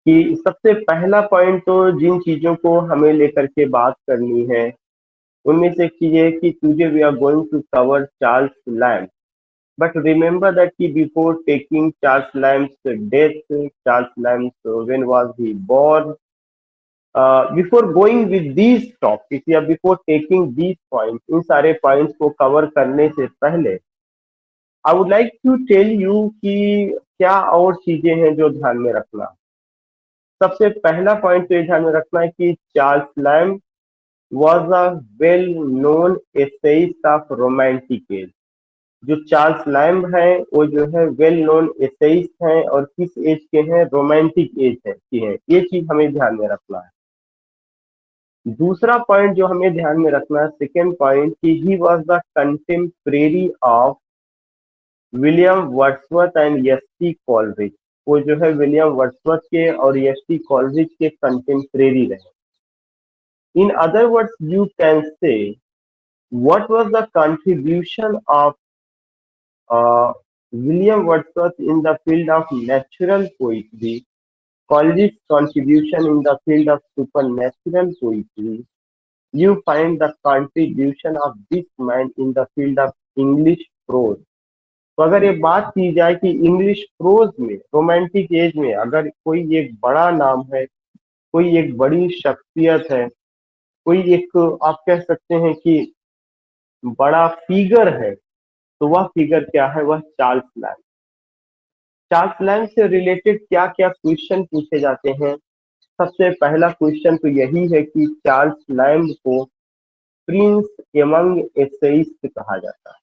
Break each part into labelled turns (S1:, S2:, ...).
S1: कि सबसे पहला पॉइंट तो जिन चीजों को हमें लेकर के बात करनी है उनमें से एक चीज है कि तुझे we are going to cover Charles Lamb. But remember that कि before taking Charles Lamb's death, Charles Lamb's when was he born, before going with these topics या बिफोर टेकिंग दीज पॉइंट्स, इन सारे पॉइंट्स को cover करने से पहले I would like to tell you कि क्या और चीजें हैं जो ध्यान में रखना। सबसे पहला पॉइंट तो ये ध्यान में रखना है कि Charles lamb was a well known essayist of romantic as. जो चार्ल्स लैम्ब है वो जो है वेल नोन एसेइस्ट हैं और किस एज के हैं, रोमांटिक एज है की है, ये चीज हमें ध्यान में रखना है। दूसरा पॉइंट जो हमें ध्यान में रखना है, सेकेंड पॉइंट, कि he was the contemporary of William Wordsworth and ST. Coleridge. वो जो है विलियम वर्ड्सवर्थ के और एस.टी. कॉलरिज के कंटेम्परेरी रहे। In other words, you can say what was the contribution of uh, William Wordsworth in the field of natural poetry, Coleridge's contribution in the field of supernatural poetry. You find the contribution of this man in the field of English prose. तो अगर ये बात की जाए कि English pros में romantic age में अगर कोई एक बड़ा नाम है, कोई एक बड़ी शख्सियत है, कोई एक आप कह सकते हैं कि बड़ा फिगर है, तो वह फिगर क्या है, वह चार्ल्स लैम्ब। चार्ल्स लैम्ब से रिलेटेड क्या क्या क्वेश्चन पूछे जाते हैं। सबसे पहला क्वेश्चन तो यही है कि चार्ल्स लैम्ब को प्रिंस एमंग एसेइस्ट कहा जाता है।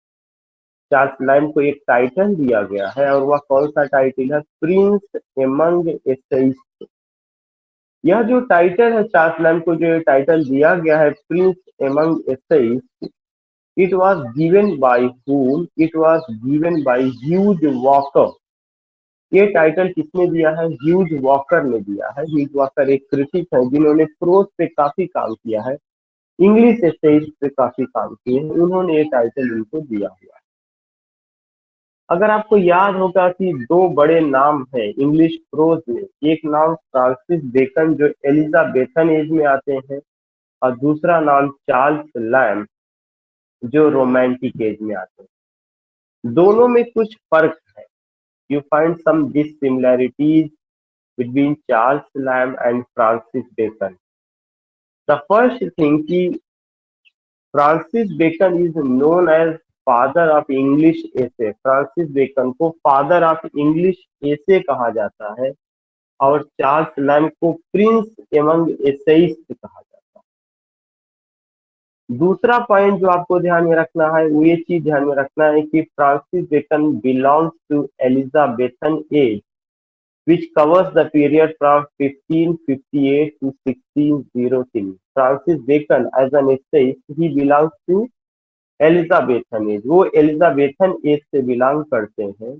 S1: चार्ल्स लैम्ब को एक टाइटल दिया गया है और वह कौन सा टाइटल है, प्रिंस एमंग एसेइस्ट। यह जो टाइटल है, चार्ल्स लैम्ब को जो टाइटल दिया गया है prince among essayist, it was given by whom? It was given by huge walker. ये टाइटल किसने दिया है, ह्यूज वॉकर ने दिया है। ह्यूज वॉकर एक क्रिटिक है जिन्होंने प्रोज पे काफी काम किया है, इंग्लिश एसेइस्ट पे काफी काम किए हैं, उन्होंने ये टाइटल इनको दिया हुआ है। अगर आपको याद होगा कि दो बड़े नाम हैं इंग्लिश प्रोज में, एक नाम फ्रांसिस बेकन जो एलिजाबेथन एज में आते हैं, और दूसरा नाम चार्ल्स लैम्ब जो रोमांटिक एज में आते हैं। दोनों में कुछ फर्क है। You find some dissimilarities between Charles Lamb and Francis Bacon. The first thing कि Francis Bacon is known as father of English essay. Francis Bacon को फादर ऑफ इंग्लिश एसे कहा जाता है और चार्ल्स लैम्ब को प्रिंस एमंग एसेइस्ट कहा जाता है। दूसरा पॉइंट जो आपको ध्यान में रखना है वो ये चीज ध्यान में रखना है कि Francis Bacon belongs to Elizabethan age which covers the period from 1558 to 1603. Francis Bacon, as an essayist, he belongs to Elizabethan age. वो एलिजाबेथन एज से बिलोंग करते हैं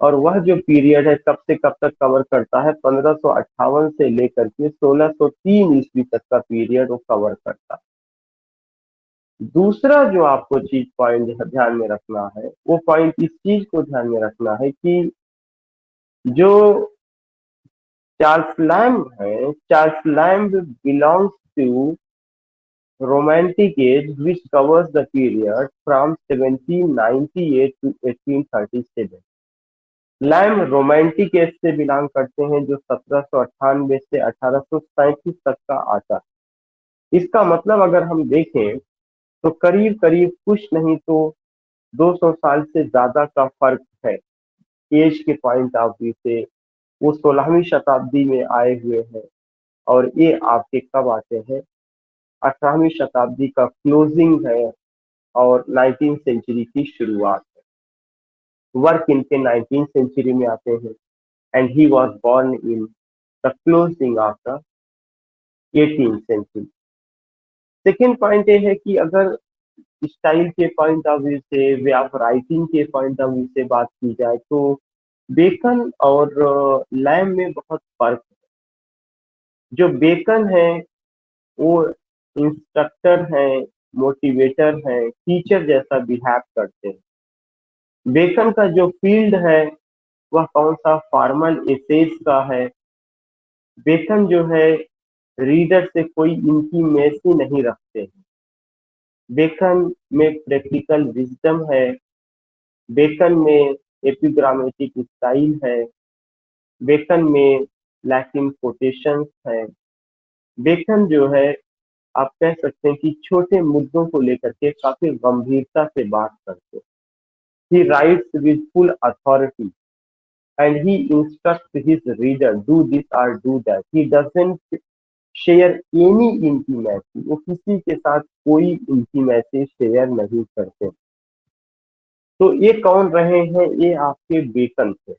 S1: और वह जो पीरियड है कब से कब तक कवर करता है, 1558 से लेकर के 1603 ईस्वी तक का पीरियड वो कवर करता है। दूसरा जो आपको चीज पॉइंट ध्यान में रखना है, वो पॉइंट इस चीज को ध्यान में रखना है कि जो चार्ल्स लैम्ब है, Charles Lamb belongs to romantic age which covers the period from 1798 to 1837। Lamb romantic age से बिलोंग करते हैं जो 1798 से 1837 तक का आता है। इसका मतलब अगर हम देखें तो करीब करीब कुछ नहीं तो 200 साल से ज्यादा का फर्क है एज के पॉइंट ऑफ व्यू से। वो 16वीं शताब्दी में आए हुए हैं और ये आपके कब आते हैं, 18वीं शताब्दी का क्लोजिंग है और 19th सेंचुरी की शुरुआत है। वर्क इनके 19th सेंचुरी में आते हैं and he was born in the closing of the 18th century. Second point ये है कि अगर स्टाइल के पॉइंट ऑफ व्यू से, वे ऑफ राइटिंग के पॉइंट ऑफ व्यू से बात की जाए तो बेकन और लैम्ब में बहुत फर्क है। जो बेकन है वो इंस्ट्रक्टर है, मोटिवेटर है, टीचर जैसा बिहेव करते हैं। बेकन का जो फील्ड है वह कौन सा फॉर्मल एसेज का है। बेकन जो है रीडर से कोई इंटीमेसी नहीं रखते हैं। बेकन में प्रैक्टिकल विजडम है। बेकन में एपिग्रामेटिक स्टाइल है। बेकन में लैटिन कोटेशंस है। बेकन जो है आप कह सकते हैं कि छोटे मुद्दों को लेकर के काफी गंभीरता से बात करते हैं। He writes with full authority and he instruct his reader do this और do that. He doesn't share any intimacy. वो किसी के साथ कोई इंटीमेसी शेयर नहीं करते। तो ये कौन रहे हैं? ये आपके बेकन थे।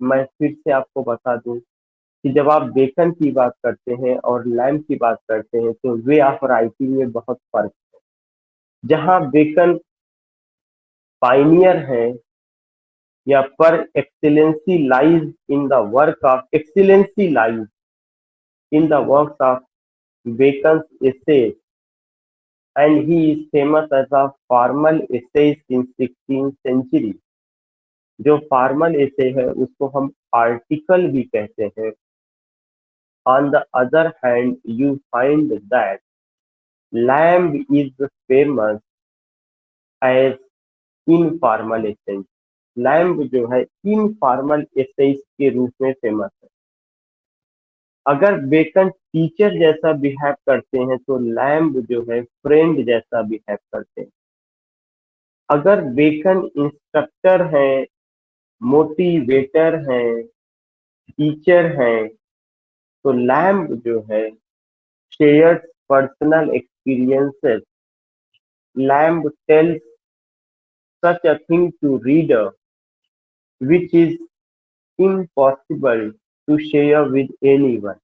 S1: मैं फिर से आपको बता दूं कि जब आप बेकन की बात करते हैं और लैम्ब की बात करते हैं तो वे ऑफ राइटिंग में बहुत फर्क है। जहां बेकन पाइनियर है या पर excellency lies in the work of excellency lies in the works of beckons essays, and he is famous as a formal essayist in 16th century। जो फॉर्मल एसे है उसको हम आर्टिकल भी कहते हैं। On the other hand you find that Lamb is famous as informal essays. Lamb जो है informal essays के रूप में फेमस है। अगर बेकन टीचर जैसा बिहेव करते हैं तो लैम्ब जो है फ्रेंड जैसा बिहेव करते हैं। अगर बेकन इंस्ट्रक्टर है, मोटिवेटर है, टीचर है, तो लैम्ब जो है shares personal experiences. Lamb tells such a thing to reader which is impossible to share with anyone.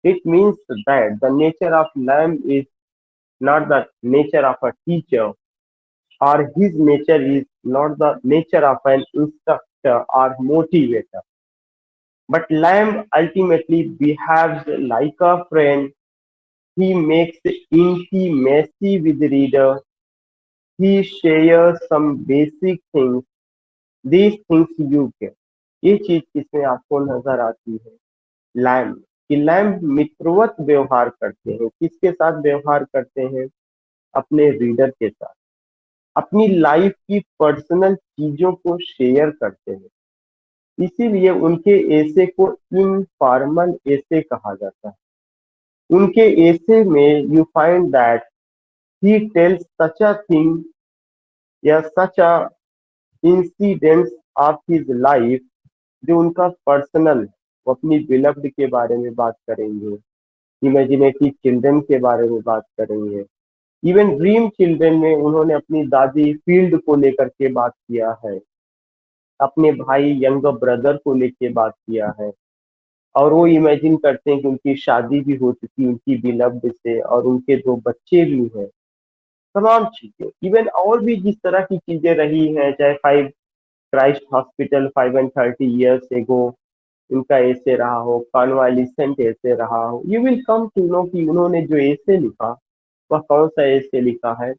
S1: It means that the nature of lamb is not the nature of a teacher, or his nature is not the nature of an instructor or motivator. But lamb ultimately behaves like a friend. He makes intimacy with the reader. He shares some basic things. These things you get. ये चीज इसमें आपको नजर आती है lamb कि lamb मित्रवत व्यवहार करते हैं। किसके साथ व्यवहार करते हैं? अपने रीडर के साथ। अपनी लाइफ की पर्सनल चीजों को शेयर करते हैं। इसीलिए उनके एसे को इनफॉर्मल एसे कहा जाता है। उनके एसे में you find that he tells such a thing या सच अ इंसिडेंट्स ऑफ हिज लाइफ जो उनका पर्सनल है। वो अपनी बिलव्ड के बारे में बात करेंगे, इमेजिनेटिव चिल्ड्रन के बारे में बात करेंगे। इवन ड्रीम चिल्ड्रन में उन्होंने अपनी दादी फील्ड को लेकर के बात किया है, अपने भाई यंगर ब्रदर को लेके बात किया है। और वो इमेजिन करते हैं कि उनकी शादी भी हो चुकी उनकी बिलव्ड से और उनके दो बच्चे भी हैं। तमाम चीजें इवन और भी जिस तरह की चीजें रही हैं, चाहे five Christ hospital 5 and 30 years एगो उनका ऐसे रहा हो, कॉन्वालिसेंट ऐसे रहा हो, you will come to know कि उन्होंने जो ऐसे लिखा वह कौन सा ऐसे लिखा है।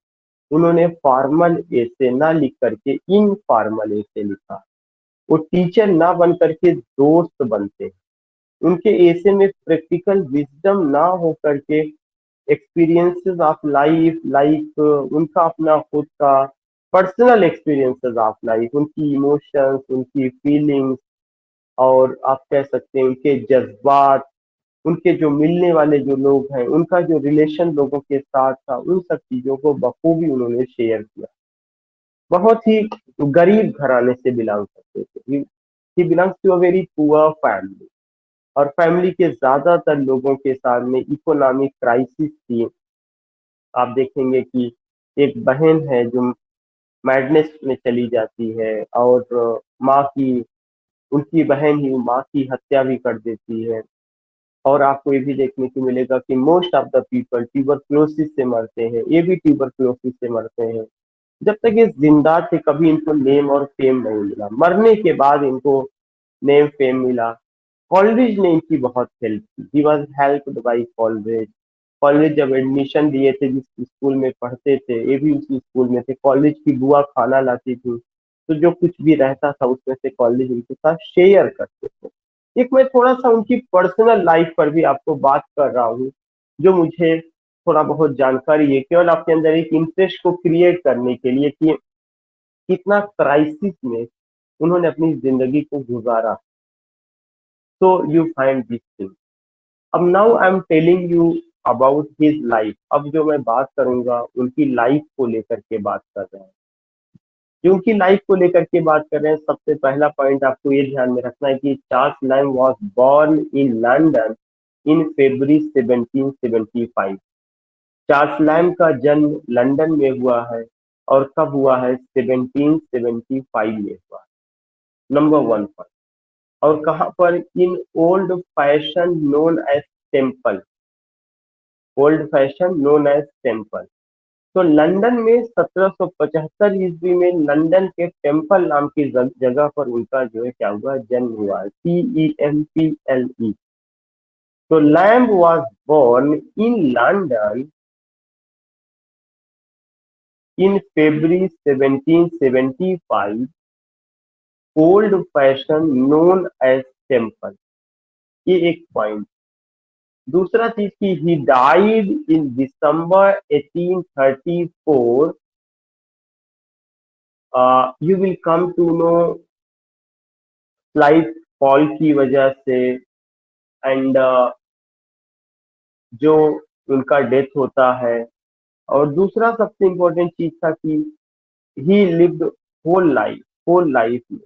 S1: उन्होंने फॉर्मल ऐसे ना लिख करके इनफॉर्मल ऐसे लिखा। वो टीचर ना बन करके दोस्त बनते हैं। उनके ऐसे में प्रैक्टिकल विजडम ना हो करके एक्सपीरियंसेस ऑफ लाइफ, लाइक उनका अपना खुद का पर्सनल एक्सपीरियंसेस ऑफ लाइफ, उनकी इमोशंस, उनकी फीलिंग्स, और आप कह सकते हैं उनके जज्बात, उनके जो मिलने वाले जो लोग हैं, उनका जो रिलेशन लोगों के साथ था, उन सब चीजों को बखूबी उन्होंने शेयर किया। बहुत ही गरीब घराने से बिलोंग करते थे। He belongs to a very poor family. और फैमिली के ज्यादातर लोगों के सामने इकोनॉमिक क्राइसिस थी। आप देखेंगे कि एक बहन है जो मैडनेस में चली जाती है और माँ की उनकी बहन ही माँ की हत्या भी कर देती है। और आपको ये भी देखने को मिलेगा कि most of the people tuberculosis से मरते हैं। ये भी ट्यूबरक्लोसिस से मरते हैं। जब तक ये जिंदा थे कभी इनको नेम और फेम नहीं मिला। मरने के बाद इनको नेम फेम मिला। कॉलेज ने इनकी बहुत हेल्प की। He was helped by college. College जब एडमिशन दिए थे, जिस स्कूल में पढ़ते थे ये भी उसी स्कूल में थे। कॉलेज की बुआ खाना लाती थी, तो जो कुछ भी रहता था उसमें से कॉलेज उनके साथ शेयर करते थे। एक मैं थोड़ा सा उनकी पर्सनल लाइफ पर भी आपको बात कर रहा हूँ, जो मुझे थोड़ा बहुत जानकारी है, केवल आपके अंदर एक इंटरेस्ट को क्रिएट करने के लिए कि कितना क्राइसिस में उन्होंने अपनी जिंदगी को गुजारा। So you find this thing. अब now I am telling you about his life. अब जो मैं बात करूंगा उनकी लाइफ को लेकर के बात कर रहे हैं। जो उनकी लाइफ को लेकर के बात कर रहे हैं, सबसे पहला पॉइंट आपको ये ध्यान में रखना है कि Charles Lamb was born in London in February 1775। Charles Lamb का जन्म लंदन में हुआ है और कब हुआ है? 1775 में हुआ। नंबर वन पर। और कहाँ पर? In old fashion known as temple. Old fashion known as temple. तो लंदन में 1775 ईस्वी में लंदन के टेम्पल नाम की जगह पर उनका जो है क्या हुआ? जन्म हुआ है। TEMPLE। तो Lamb was born in London in February 1775, old fashion known as temple. ये एक पॉइंट। दूसरा चीज की he died in December 1834। You will come to know slight fall की वजह से, एंड जो उनका डेथ होता है। और दूसरा सबसे इम्पोर्टेंट चीज था कि ही लिव्ड होल लाइफ में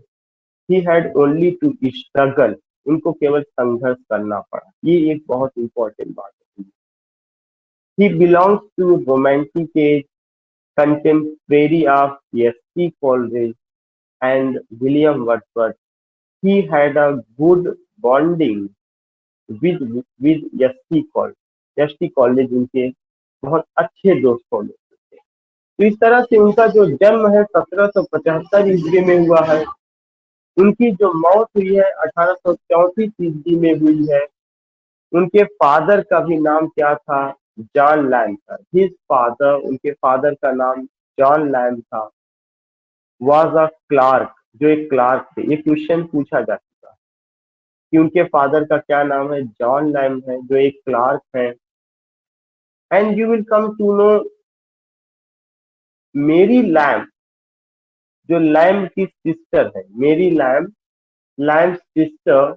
S1: he had only to struggle. उनको केवल संघर्ष करना पड़ा। ये एक बहुत इंपॉर्टेंट बात है। He belongs to romantic age, contemporary of S.P. Coleridge and William Wordsworth. He had a good bonding with S.P. Coleridge। S.P. Coleridge उनके बहुत अच्छे दोस्तों में थे। तो इस तरह से उनका जो जन्म है 1775 ईस्वी में हुआ है। उनकी जो मौत हुई है 1834 ईस्वी में हुई है। उनके फादर का भी नाम क्या था? जॉन लैंग था। हिज फादर, उनके फादर का नाम जॉन लैंग था। वाज अ क्लार्क, जो एक क्लार्क थे। ये क्वेश्चन पूछा जा चुका है कि उनके फादर का क्या नाम है? जॉन लैंग है, जो एक क्लार्क है। And you will come to know Mary Lamb, जो लैम्ब की सिस्टर है। Mary Lamb, Lamb sister,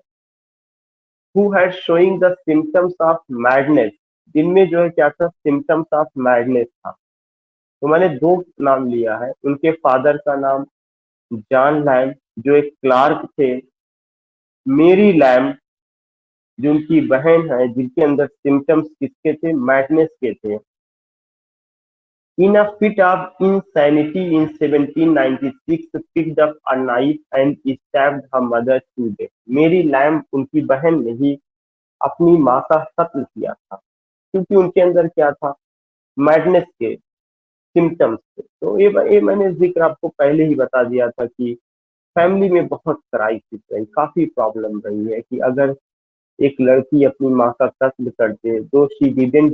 S1: who had showing the symptoms of madness. जिनमें जो है क्या था? सिम्टम्स ऑफ मैडनेस था। तो मैंने दो नाम लिया है। उनके फादर का नाम जॉन लैम्ब, जो एक क्लार्क थे। मेरी लैम्ब, जो उनकी बहन है, जिनके अंदर सिम्टम्स किसके थे? मैडनेस के थे। In a fit of insanity in 1796 picked up a knife and stabbed her mother to death। मेरी लैम्ब, उनकी बहन ने ही अपनी माँ का कत्ल किया था, क्योंकि उनके अंदर क्या था? मैडनेस के सिम्टम्स थे। तो ये मैंने जिक्र आपको पहले ही बता दिया था कि फैमिली में बहुत क्राइसिस रही, काफी प्रॉब्लम रही है कि अगर एक लड़की अपनी माँ का कत्ल करते, though she didn't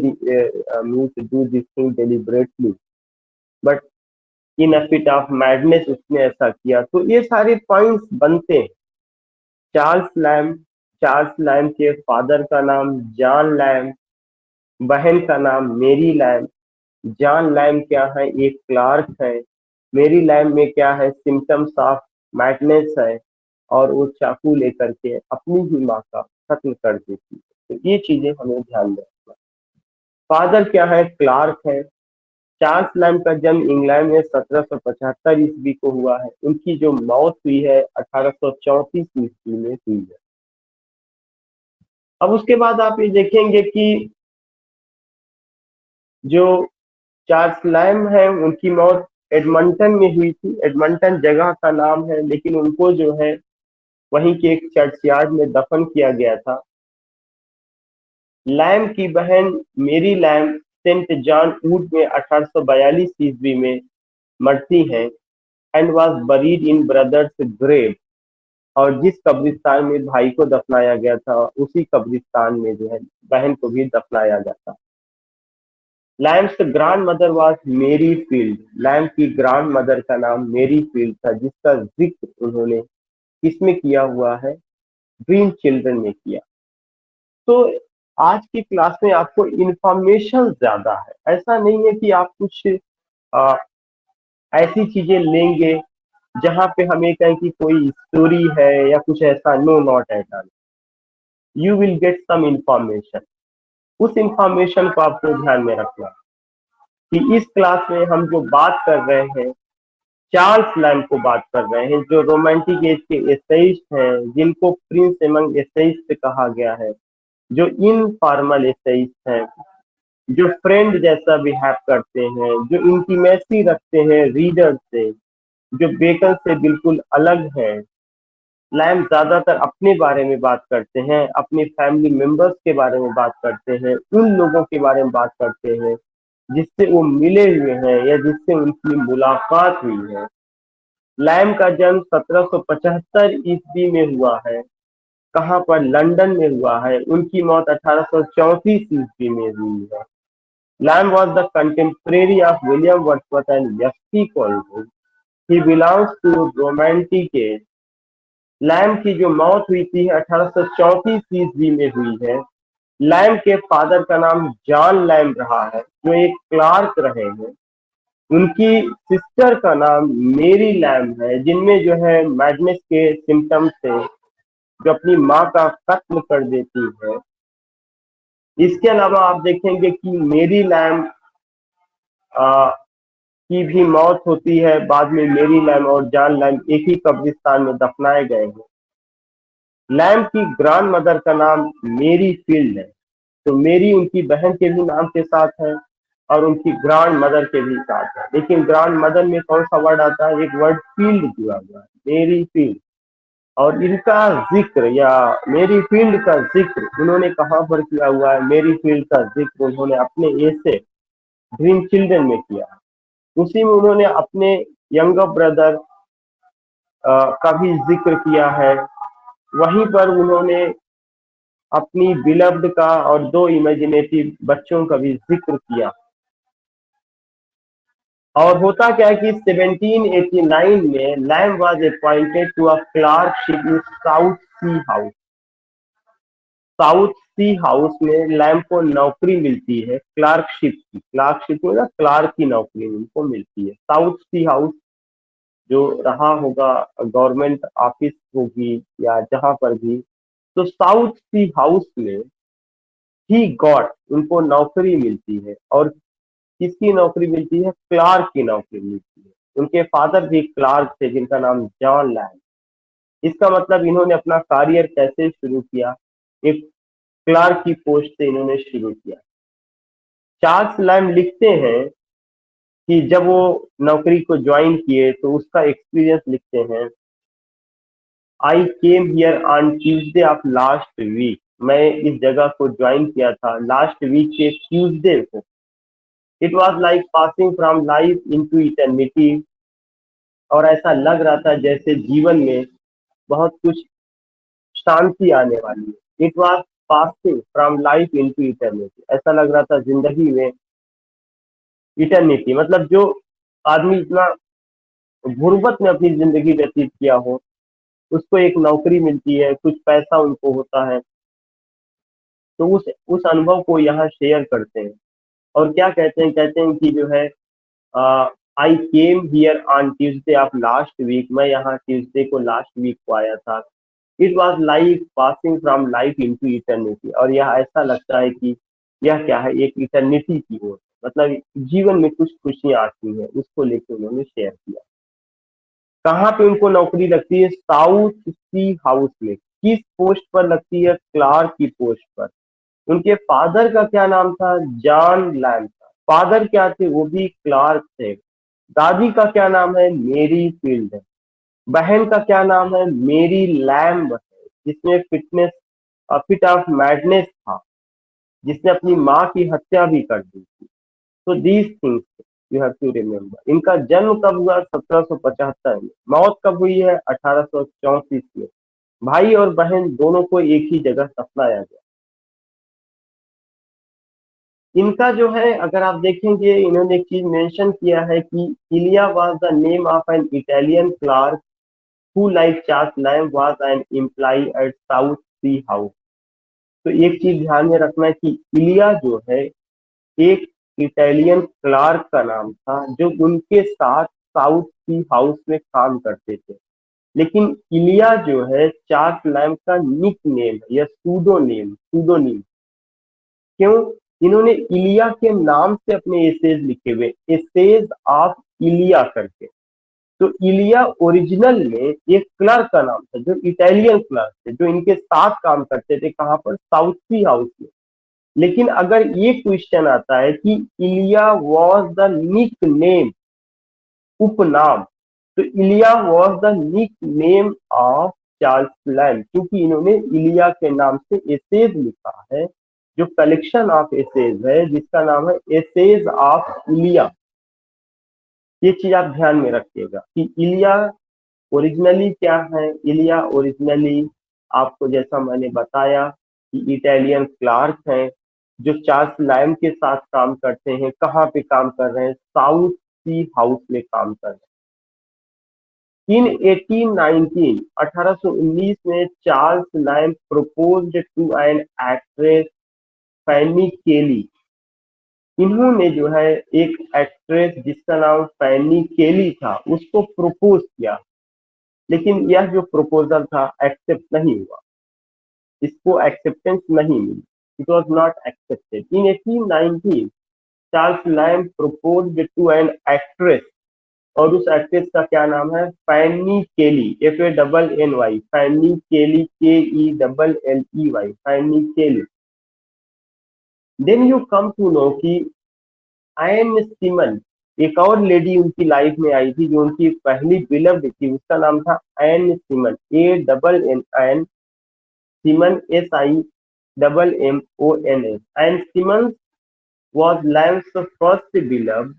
S1: mean to do this thing deliberately, but in a fit of madness उसने ऐसा किया। तो ये सारे पॉइंट्स बनते हैं। चार्ल्स लैम्ब, चार्ल्स लैम्ब के फादर का नाम जॉन लैम्ब, बहन का नाम मेरी लैम्ब। जॉन लैम्ब क्या है? एक क्लार्क है। मेरी लैम्ब में क्या है? सिम्टम्स ऑफ मैडनेस है। और वो चाकू लेकर के अपनी ही माँ का कत्ल कर देती है। तो ये चीजें हमें ध्यान में रखना। फादर क्या है? क्लार्क है। चार्ल्स लैम्ब का जन्म इंग्लैंड में 1775 ईस्वी को हुआ है। उनकी जो मौत हुई है 1834 ईस्वी में हुई है। अब उसके बाद आप ये देखेंगे कि जो चार्ल्स लैम्ब है उनकी मौत एडमंटन में हुई थी। एडमंटन जगह का नाम है, लेकिन उनको जो है वहीं के एक चर्चयार्ड में दफन किया गया था। लैम्ब की बहन मेरी लैम्ब सेंट जॉन वुड में 1842 ईस्वी में मरती हैं and was buried in brother's grave. और जिस कब्रिस्तान में भाई को दफनाया गया था, उसी कब्रिस्तान में जो है बहन को भी दफनाया गया था। लैम्स ग्रैंड मदर वॉज मेरी फील्ड। लैम्प की ग्रैंड मदर का नाम मेरी फील्ड था, जिसका जिक्र उन्होंने किसमें किया हुआ है? ड्रीम चिल्ड्रन में किया। तो आज की क्लास में आपको इंफॉर्मेशन ज्यादा है, ऐसा नहीं है कि आप कुछ अ, ऐसी चीजें लेंगे जहां पे हमें कहें कि कोई स्टोरी है या कुछ ऐसा। No, not at all. You will get some information. उस इंफॉर्मेशन को आपको ध्यान में रखना कि इस क्लास में हम जो बात कर रहे हैं, चार्ल्स लैम्ब को बात कर रहे हैं, जो रोमांटिक एज के एसेइस्ट हैं, जिनको प्रिंस एमंग एसेइस्ट कहा गया है, जो इनफॉर्मल एसेइस्ट हैं, जो फ्रेंड जैसा बिहेव करते हैं, जो इंटीमेसी रखते हैं रीडर से, जो बेकन से बिल्कुल अलग है। लैम्ब ज्यादातर अपने बारे में बात करते हैं, अपने फैमिली मेंबर्स के बारे में बात करते हैं, उन लोगों के बारे में बात करते हैं जिससे वो मिले हुए हैं या जिससे उनकी मुलाकात हुई है। लैम्ब का जन्म 1775 ईस्वी में हुआ है। कहाँ पर? लंदन में हुआ है। उनकी मौत 1834 ईस्वी में हुई है। Lamb was the contemporary of William Wordsworth and F.C. Coleridge. He belongs to romantic age. Lamb की जो मौत हुई थी 1834 ईस्वी में हुई है। लैम्ब के फादर का नाम जॉन लैम्ब रहा है, जो एक क्लार्क रहे हैं। उनकी सिस्टर का नाम मेरी लैम्ब है, जिनमें जो है मैडनेस के सिम्टम्स थे, जो अपनी माँ का कत्ल कर देती है। इसके अलावा आप देखेंगे कि मेरी लैम्ब की भी मौत होती है। बाद में मेरी लैम्ब और जॉन लैम्ब एक ही कब्रिस्तान में दफनाए गए हैं। लैम्ब की ग्रैंड मदर का नाम मेरी फील्ड है। तो मेरी उनकी बहन के भी नाम के साथ है और उनकी ग्रैंड मदर के भी साथ है। लेकिन ग्रैंड मदर में कौन सा वर्ड आता है? एक वर्ड फील्ड जुड़ा हुआ है, मेरी फील्ड। और इनका जिक्र या मेरी फील्ड का जिक्र उन्होंने कहाँ पर किया हुआ है? मेरी फील्ड का जिक्र उन्होंने अपने ऐसे ड्रीम चिल्ड्रन में किया है। उसी में उन्होंने अपने यंगर ब्रदर का भी जिक्र किया है। वहीं पर उन्होंने अपनी बिलव्ड का और दो इमेजिनेटिव बच्चों का भी जिक्र किया। और होता क्या है कि 1789 में Lamb was appointed to a clerkship in South Sea House. South Sea House में लैम्ब को नौकरी मिलती है क्लार्कशिप की। क्लार्कशिप में ना क्लार्क की नौकरी उनको मिलती है। साउथ सी हाउस जो रहा होगा, गवर्नमेंट ऑफिस होगी या जहां पर भी, तो साउथ सी हाउस में ही गॉट उनको नौकरी मिलती है। और किसकी नौकरी मिलती है? क्लार्क की नौकरी मिलती है। उनके फादर भी क्लार्क थे, जिनका नाम जॉन लैम्ब। इसका मतलब इन्होंने अपना करियर कैसे शुरू किया? एक क्लार्क की पोस्ट से इन्होंने शुरू किया। चार्ल्स लैम्ब लिखते हैं कि जब वो नौकरी को ज्वाइन किए तो उसका एक्सपीरियंस लिखते हैं। I came here on Tuesday of last week. मैं इस जगह को ज्वाइन किया था लास्ट वीक के ट्यूसडे को। It was like passing from life into eternity. और ऐसा लग रहा था जैसे जीवन में बहुत कुछ शांति आने वाली है। It was passing from life into eternity. ऐसा लग रहा था जिंदगी में इटर्निटी, मतलब जो आदमी इतना गुर्बत में अपनी जिंदगी व्यतीत किया हो, उसको एक नौकरी मिलती है, कुछ पैसा उनको होता है, तो उस अनुभव को यहाँ शेयर करते हैं। और क्या कहते हैं? कहते हैं कि जो है I came here on Tuesday of last week. मैं यहाँ ट्यूसडे को लास्ट वीक को आया था। It was like passing from life into eternity. और यह ऐसा लगता है कि यह क्या है? एक इटर्निटी की ओर, मतलब जीवन में कुछ खुशियां आती हैं, उसको लेकर उन्होंने शेयर किया। कहाँ पे उनको नौकरी लगती है? साउथ सी हाउस में। किस पोस्ट पर लगती है? क्लार्क की पोस्ट पर। उनके फादर का क्या नाम था? जॉन लैम्ब था। फादर क्या थे? वो भी क्लार्क थे। दादी का क्या नाम है? मेरी फील्ड है। बहन का क्या नाम है? मेरी लैम्ब है, जिसमें फिट ऑफ मैडनेस था, जिसने अपनी माँ की हत्या भी कर दी थी। तो these things you have to remember. इनका जन्म कब हुआ? 1775 में। मौत कब हुई है? 1834 में। भाई और बहन दोनों को एक ही जगह दफनाया गया। इनका जो है अगर आप देखेंगे, इन्होंने एक चीज मेंशन किया है कि Elia was the name of an Italian clerk who like Charles Lamb was an employee at South Sea House. तो एक चीज ध्यान में रखना है कि इलिया जो है एक इटालियन क्लार्क का नाम था जो उनके साथ साउथ सी हाउस में काम करते थे। लेकिन इलिया जो है चार्ल्स लैम्ब का निक नेम है या सूडोनीम। क्यों? इन्होंने इलिया के नाम से अपने एसेज लिखे हुए, एसेज ऑफ इलिया करके। तो इलिया ओरिजिनल में एक क्लर्क का नाम था जो इटालियन क्लर्क थे, जो इनके साथ काम करते थे, कहां पर? साउथ सी हाउस में। लेकिन अगर ये क्वेश्चन आता है कि इलिया वॉज द निक नेम, उपनाम, तो Elia was the nickname of Charles Lamb, क्योंकि इन्होंने इलिया के नाम से एसेज लिखा है, जो कलेक्शन ऑफ एसेज है जिसका नाम है एसेज ऑफ इलिया। ये चीज आप ध्यान में रखिएगा कि इलिया ओरिजिनली क्या है। इलिया ओरिजिनली आपको जैसा मैंने बताया कि इटालियन क्लार्क हैं जो चार्ल्स लैम्ब के साथ काम करते हैं। कहाँ पे काम कर रहे हैं? साउथ सी हाउस में काम कर रहे हैं। इन 1819 1819 में Charles Lamb proposed to an actress Fanny Kelly. इन्होंने जो है एक एक्ट्रेस जिसका नाम फैनी केली था उसको प्रपोज किया, लेकिन यह जो प्रपोजल था एक्सेप्ट नहीं हुआ, इसको एक्सेप्टेंस नहीं मिली। It was not accepted. In 1819 Charles Lamb proposed to an actress, और उस एक्ट्रेस का क्या नाम है? फैनी केली, FANNY, फैनी केली, KELLEY, Fanny Kelly. Then you come to know कि एन सिमन, एक और लेडी उनकी लाइफ में आई थी जो उनकी पहली बिलव्ड थी, उसका नाम था N सिमन, ANN सिमन, SIMMONS। And सिमन was Lamb's first beloved.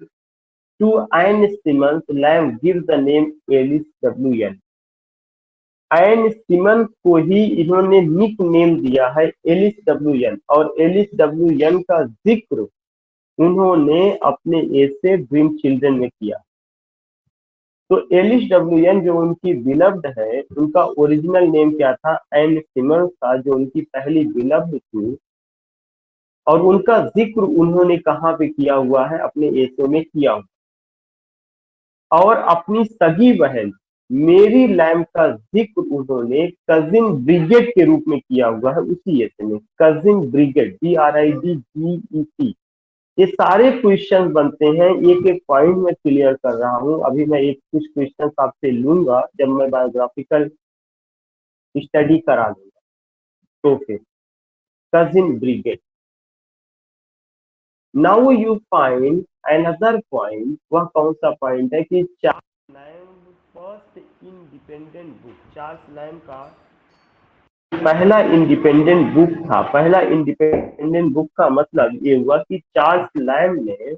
S1: To Anne Simmons, Lamb gives the name Alice WN। Ann Simmons को ही इन्होंने निक नेम दिया है एलिस WN, और एलिस WN का जिक्र उन्होंने अपने ऐसे ड्रीम चिल्ड्रन में किया। तो एलिस WN जो उनकी बिलव्ड है, उनका ओरिजिनल नेम क्या था? एन सिमन्स था, जो उनकी पहली बिलव्ड थी, और उनका जिक्र उन्होंने कहाँ पे किया हुआ है? अपने एसो में किया हुआ। और अपनी सगी बहन मेरी लैम्ब का जिक्र उन्होंने कजिन ब्रिगेड के रूप में किया हुआ है उसी एसे में, कजिन ब्रिगेड, BRIDGET। ये सारे क्वेश्चन बनते हैं, एक एक पॉइंट में क्लियर कर रहा हूं। अभी मैं एक कुछ क्वेश्चन आपसे लूंगा जब मैं बायोग्राफिकल स्टडी करा दूंगा। तो फिर cousin brigade. Now you find another point. वह कौन सा पॉइंट है कि Charles lamb first independent book, Charles lamb का पहला इंडिपेंडेंट बुक था। पहला इंडिपेंडेंट बुक का मतलब ये हुआ कि चार्ल्स लैम्ब ने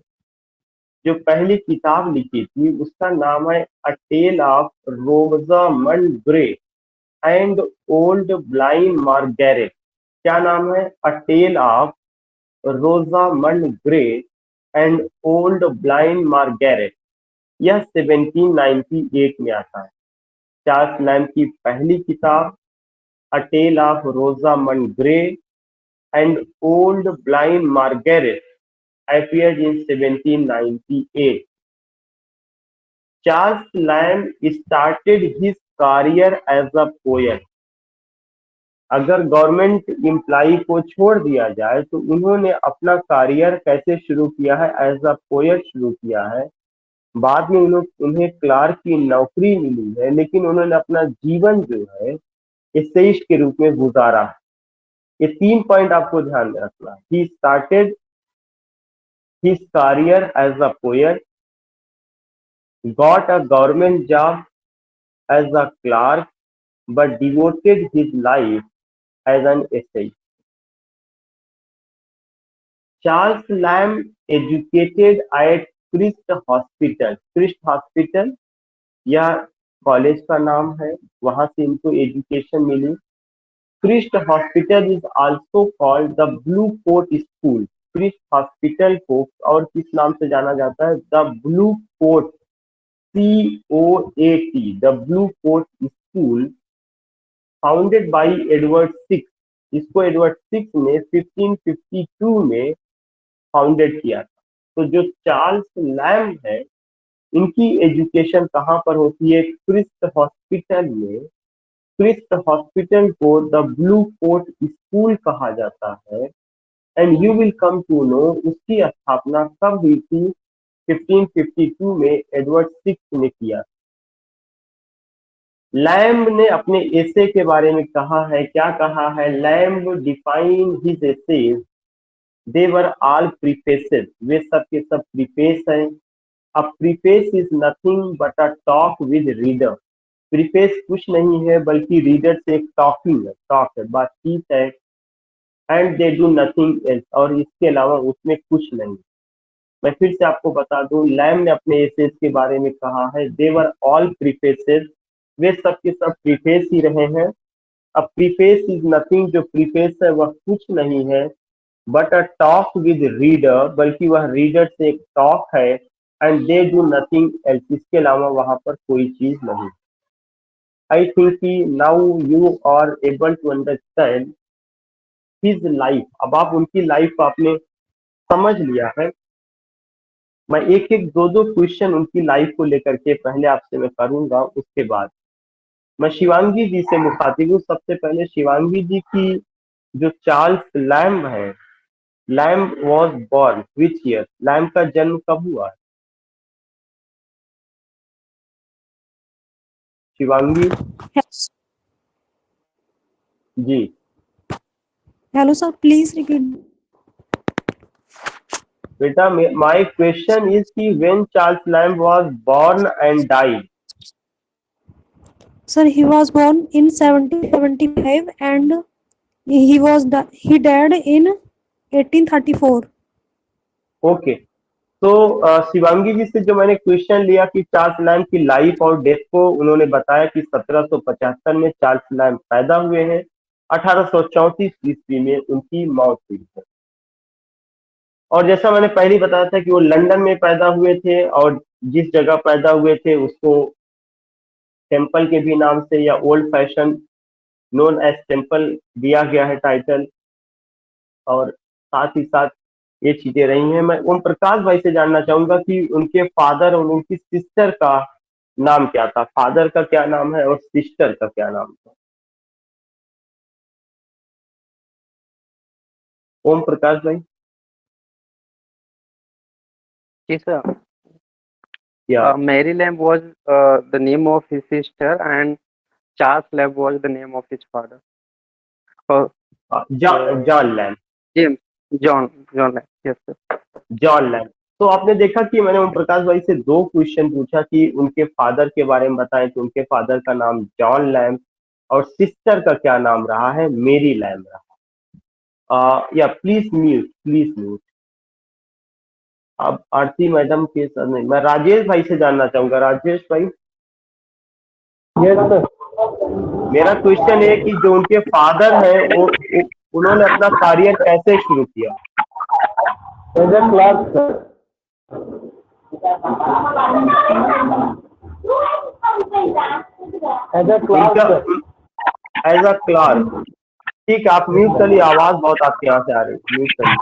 S1: जो पहली किताब लिखी थी उसका नाम है a tale of Rosamund Gray and old blind Margaret. क्या नाम है? A tale of Rosamund Gray and old blind Margaret. यह 1798 में आता है। चार्ल्स लैम्ब की पहली किताब a tale of Rosamund Gray and old blind Margaret appeared in 1798. Charles Lamb started his career as a poet। अगर गवर्नमेंट एम्प्लॉई को छोड़ दिया जाए तो उन्होंने अपना करियर कैसे शुरू किया है? एज अ पोएट शुरू किया है। बाद में उन्हें क्लार्क की नौकरी मिली है, लेकिन उन्होंने अपना जीवन जो है एसेइस्ट के रूप में गुजारा है। ये 3 पॉइंट आपको ध्यान में रखना है। ही started his career as a poet, got a government job as a clerk, but devoted his life as an essayist। Charles Lamb educated at Christ Hospital। Christ Hospital यह कॉलेज का नाम है, वहां से इनको एजुकेशन मिली। Christ Hospital is also called the blue coat school. Christ Hospital को और किस नाम से जाना जाता है? The blue coat, COAT, the blue coat school, founded by Edward six. इसको एडवर्ड सिक्स ने 1552 में फाउंडेड किया था। तो जो चार्ल्स लैम्ब है, इनकी एजुकेशन कहाँ पर होती है? क्रिस्ट हॉस्पिटल में। क्रिस्ट हॉस्पिटल को द ब्लू कोट स्कूल कहा जाता है। And you will come to know उसकी स्थापना कब हुई थी? 1552 में एडवर्ड सिक्स ने किया। लैम्ब ने अपने एसे के बारे में कहा है, क्या कहा है? Lamb define his essays, they were all prefaces, वे सब के सब प्रीफेस हैं। A preface is nothing but a talk with reader. Preface कुछ नहीं है बल्कि रीडर से एक टॉकिंग है, टॉक है, बातचीत है। And they do nothing else, और इसके अलावा उसमें कुछ नहीं। मैं फिर से आपको बता दूं, लैम ने अपने एसेज के बारे में कहा है, दे वर ऑल प्रीफेसेस, वे सब के सब प्रीफेस ही रहे हैं। अब प्रीफेस इज नथिंग, जो प्रीफेस है वह कुछ नहीं है, but a talk with reader, बल्कि वह रीडर से एक टॉक है। And they do nothing else, इसके अलावा वहां पर कोई चीज नहीं। I think now you are able to understand his life. अब आप उनकी लाइफ को आपने समझ लिया है। मैं एक एक दो दो क्वेश्चन उनकी लाइफ को लेकर के पहले आपसे मैं करूंगा, उसके बाद मैं शिवांगी जी से मुखातिब हूँ। सबसे पहले शिवांगी जी की, जो चार्ल्स लैम्ब है, lamb was born which year? Lamb का जन्म कब हुआ है? शिवांगी जी।
S2: Hello, sir. Please repeat.
S1: बेटा, माय क्वेश्चन इज कि when Charles Lamb was born and died?
S2: Sir, he was born in 1775 and he died in 1834.
S1: Okay. तो शिवांगी जी से जो मैंने क्वेश्चन लिया कि चार्ल्स लैम्ब की लाइफ और डेथ को, उन्होंने बताया कि 1775 में चार्ल्स लैम्ब पैदा हुए हैं, 1834 ईस्वी में उनकी मौत हुई है। और जैसा मैंने पहले ही बताया था कि वो लंदन में पैदा हुए थे, और जिस जगह पैदा हुए थे उसको टेम्पल के भी नाम से या old fashion known as temple दिया गया है टाइटल। और साथ ही साथ ये चीजें रही हैं। मैं ओम प्रकाश भाई से जानना चाहूंगा कि उनके फादर और उनकी सिस्टर का नाम क्या था? फादर का क्या नाम है और सिस्टर का क्या नाम था? ओम प्रकाश भाई।
S3: Yes, sir.
S1: या
S3: Mary Lamb was the name of his sister, and Charles Lamb was the name of his father. Uh,
S1: John lamb.
S3: James John Lamb. Yes, sir.
S1: John lamb. तो आपने देखा कि मैंने ओम प्रकाश भाई से दो क्वेश्चन पूछा कि उनके फादर के बारे में बताएं, तो उनके फादर का नाम जॉन लैम्ब, और सिस्टर का क्या नाम रहा है? मेरी लैम्ब रहा। या प्लीज म्यूट, प्लीज म्यूट। अब आरती मैडम के साथ नहीं, मैं राजेश भाई से जानना चाहूंगा। राजेश भाई।
S4: Yes sir.
S1: मेरा क्वेश्चन है कि जो उनके फादर है वो उन्होंने अपना करियर कैसे शुरू किया?
S4: As a class sir. As a class sir.
S1: As a clerk. ठीक है, आप म्यूट करिए, आवाज बहुत आपके यहाँ से आ रही है, म्यूट करिए।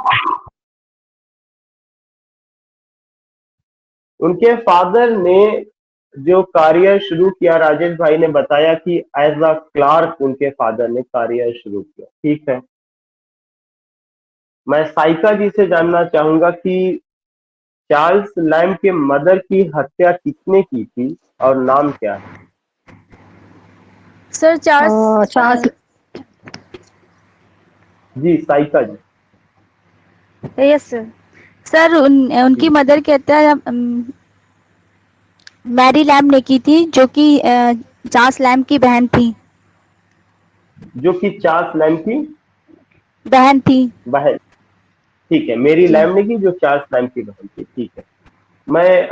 S1: उनके फादर ने जो करियर शुरू किया, राजेश भाई ने बताया कि एज अ क्लार्क उनके फादर ने करियर शुरू किया। ठीक है, मैं साइका जी से जानना चाहूंगा कि चार्ल्स लैम्ब के मदर की हत्या किसने की थी और नाम क्या है?
S5: सर चार्ल्स
S1: जी साइका जी।
S5: Yes sir. सर उनकी
S1: जी,
S5: मदर की हत्या मैरी लैम्ब ने की थी, जो कि चार्ल्स लैम्ब की बहन थी।
S1: जो कि चार्ल्स लैम्ब की
S5: बहन थी
S1: बहन। ठीक है, मेरी
S5: जी।
S1: लैम्ब ने की, जो चार्ल्स लैम्ब की बहन थी। ठीक है। मैं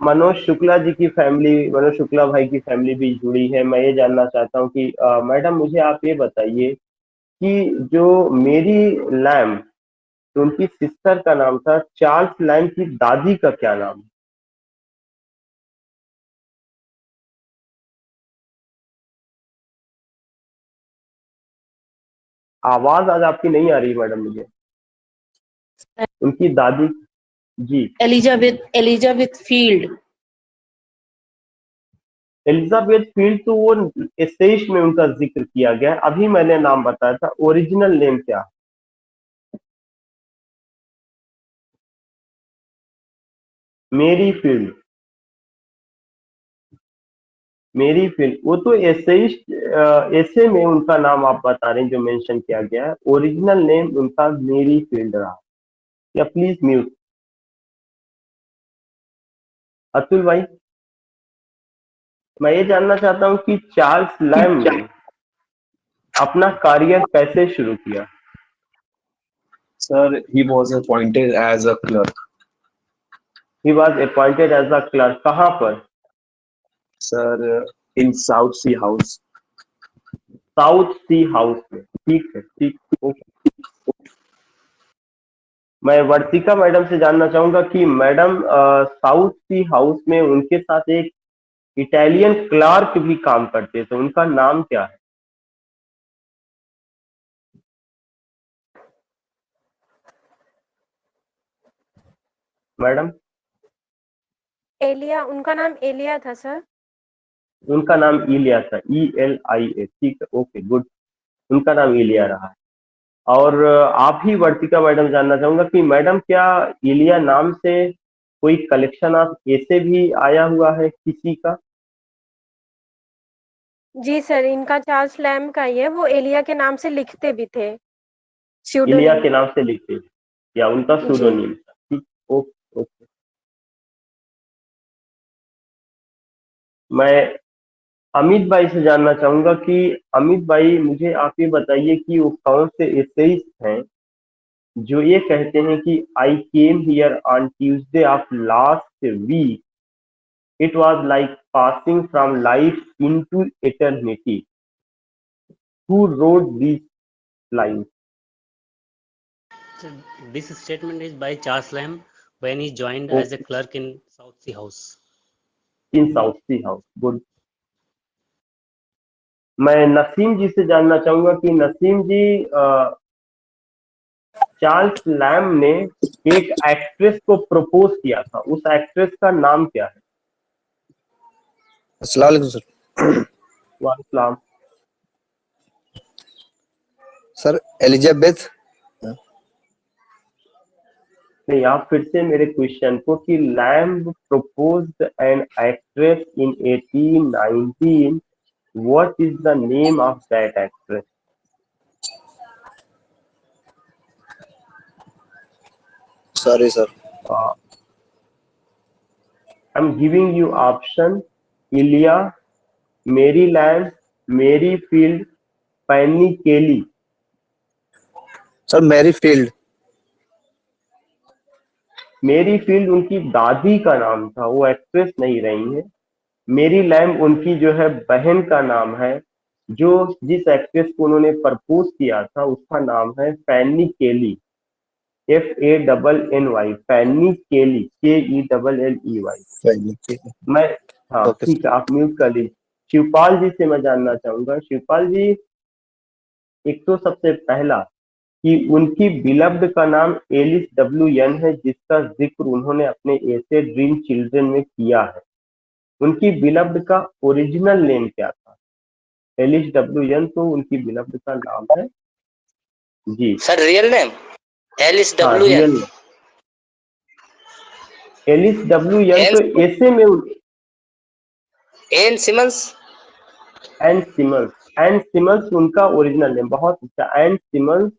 S1: मनोज शुक्ला जी की फैमिली, मनोज शुक्ला भाई की फैमिली भी जुड़ी है। मैं ये जानना चाहता हूँ कि मैडम, मुझे आप ये बताइए कि जो मेरी लैम्ब तो उनकी सिस्टर का नाम था। चार्ल्स लैम्ब की दादी का क्या नाम है? आवाज आज आपकी नहीं आ रही मैडम मुझे। उनकी दादी जी
S6: एलिजाबेथ फील्ड।
S1: एलिजाबेथ फील्ड, तो वो एसेइस्ट में उनका जिक्र किया गया है। अभी मैंने नाम बताया था, ओरिजिनल नेम क्या है? मेरी फील्ड। मेरी फील्ड वो तो एसेइस्ट, ऐसे में उनका नाम आप बता रहे हैं जो मेंशन किया गया है। ओरिजिनल नेम उनका मेरी फील्ड रहा। या प्लीज म्यूट अतुल भाई। मैं ये जानना चाहता हूँ कि चार्ल्स लैम्ब ने अपना करियर कैसे शुरू किया?
S7: Sir, he was appointed as a clerk.
S1: He was appointed as a clerk. कहाँ पर?
S7: Sir, in South Sea House.
S1: South Sea House में। ठीक है, ठीक, ओके। मैं वर्तिका मैडम से जानना चाहूंगा कि मैडम साउथ सी हाउस में उनके साथ एक इटालियन क्लार्क भी काम करते थे, उनका नाम क्या है? मैडम,
S2: एलिया, उनका नाम एलिया था सर।
S1: उनका नाम इलिया था, ELIA। ठीक है, ओके, गुड। उनका नाम इलिया रहा है। और आप ही वर्तिका मैडम जानना चाहूंगा कि मैडम क्या इलिया नाम से कोई कलेक्शन ऑफ ऐसे भी आया हुआ है किसी का?
S2: जी सर, इनका चार्ल्स लैम्ब का ही है, वो एलिया के नाम से लिखते भी थे,
S1: इलिया
S2: स्यूडोनिम।
S1: के नाम से लिखते हैं या उनका
S2: जी
S1: सूडोनिम था? ठीक, ओके ओके। मैं अमित भाई से जानना चाहूंगा कि अमित भाई मुझे आप ये बताइए कि वो कौन से एसेइस्ट हैं जो ये कहते हैं कि I came here on Tuesday of last week, it was like passing from life into eternity. Who wrote this line?
S8: So this statement is by Charles Lamb when he joined as a clerk in South Sea House.
S1: In South Sea House, good. मैं नसीम जी से जानना चाहूंगा कि नसीम जी, Charles lamb ने एक actress को propose किया था, उस एक्ट्रेस का नाम क्या है?
S9: अस्सलाम वालेकुम सर।
S1: वालेकुम।
S9: Sir Elizabeth.
S1: नहीं, आप फिर से मेरे क्वेश्चन को कि Lamb proposed an actress in 1819, what is the name of that actress?
S9: Sorry sir.
S1: I am giving you option: Elia, Mary Lamb, Mary Field, Fanny Kelly.
S9: Sir Mary Field.
S1: Mary Field उनकी दादी का नाम था, वो actress नहीं रही है। Mary lamb उनकी जो है बहन का नाम है। जो जिस एक्ट्रेस को उन्होंने प्रपोज किया था उसका नाम है फैनी केली, FANNY, फैनी केली, KELLEY। मैं, हाँ
S9: ओके
S1: ठीक है, आप म्यूट कर लीजिए। शिवपाल जी से मैं जानना चाहूंगा, शिवपाल जी, एक तो सबसे पहला कि उनकी बिलव्ड का नाम एलिस WN है, जिसका जिक्र उन्होंने अपने ऐसे ड्रीम चिल्ड्रन में किया है। उनकी बिलव्ड का ओरिजिनल नेम क्या था? एलिस WN तो उनकी बिलव्ड का नाम है जी।
S6: सर रियल नेम एलिस
S1: हाँ,
S6: W N.
S1: Real name Alice WN, तो ऐसे में
S6: Ann Simmons.
S1: Ann Simmons. Ann Simmons उनका ओरिजिनल नेम। बहुत अच्छा, एन सिमंस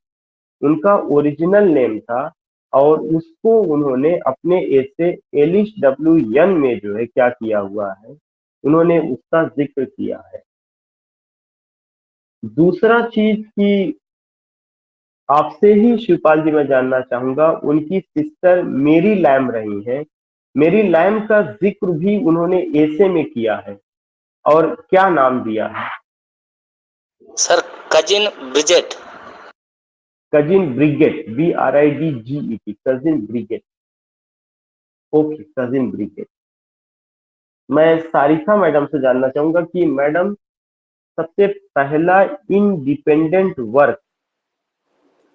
S1: उनका ओरिजिनल नेम था। और उसको उन्होंने अपने ऐसे एलिस WN में जो है क्या किया हुआ है, उन्होंने उसका जिक्र किया है। दूसरा चीज की आपसे ही शिवपाल जी मैं जानना चाहूंगा, उनकी सिस्टर मेरी लैम्ब रही है। मेरी लैम्ब का जिक्र भी उन्होंने ऐसे में किया है, और क्या नाम दिया है?
S6: Sir cousin Bridget.
S1: Cousin brigade, BRIDGET, cousin brigade. Okay, cousin brigade. मैं सारिका मैडम से जानना चाहूंगा कि मैडम सबसे पहला इंडिपेंडेंट वर्क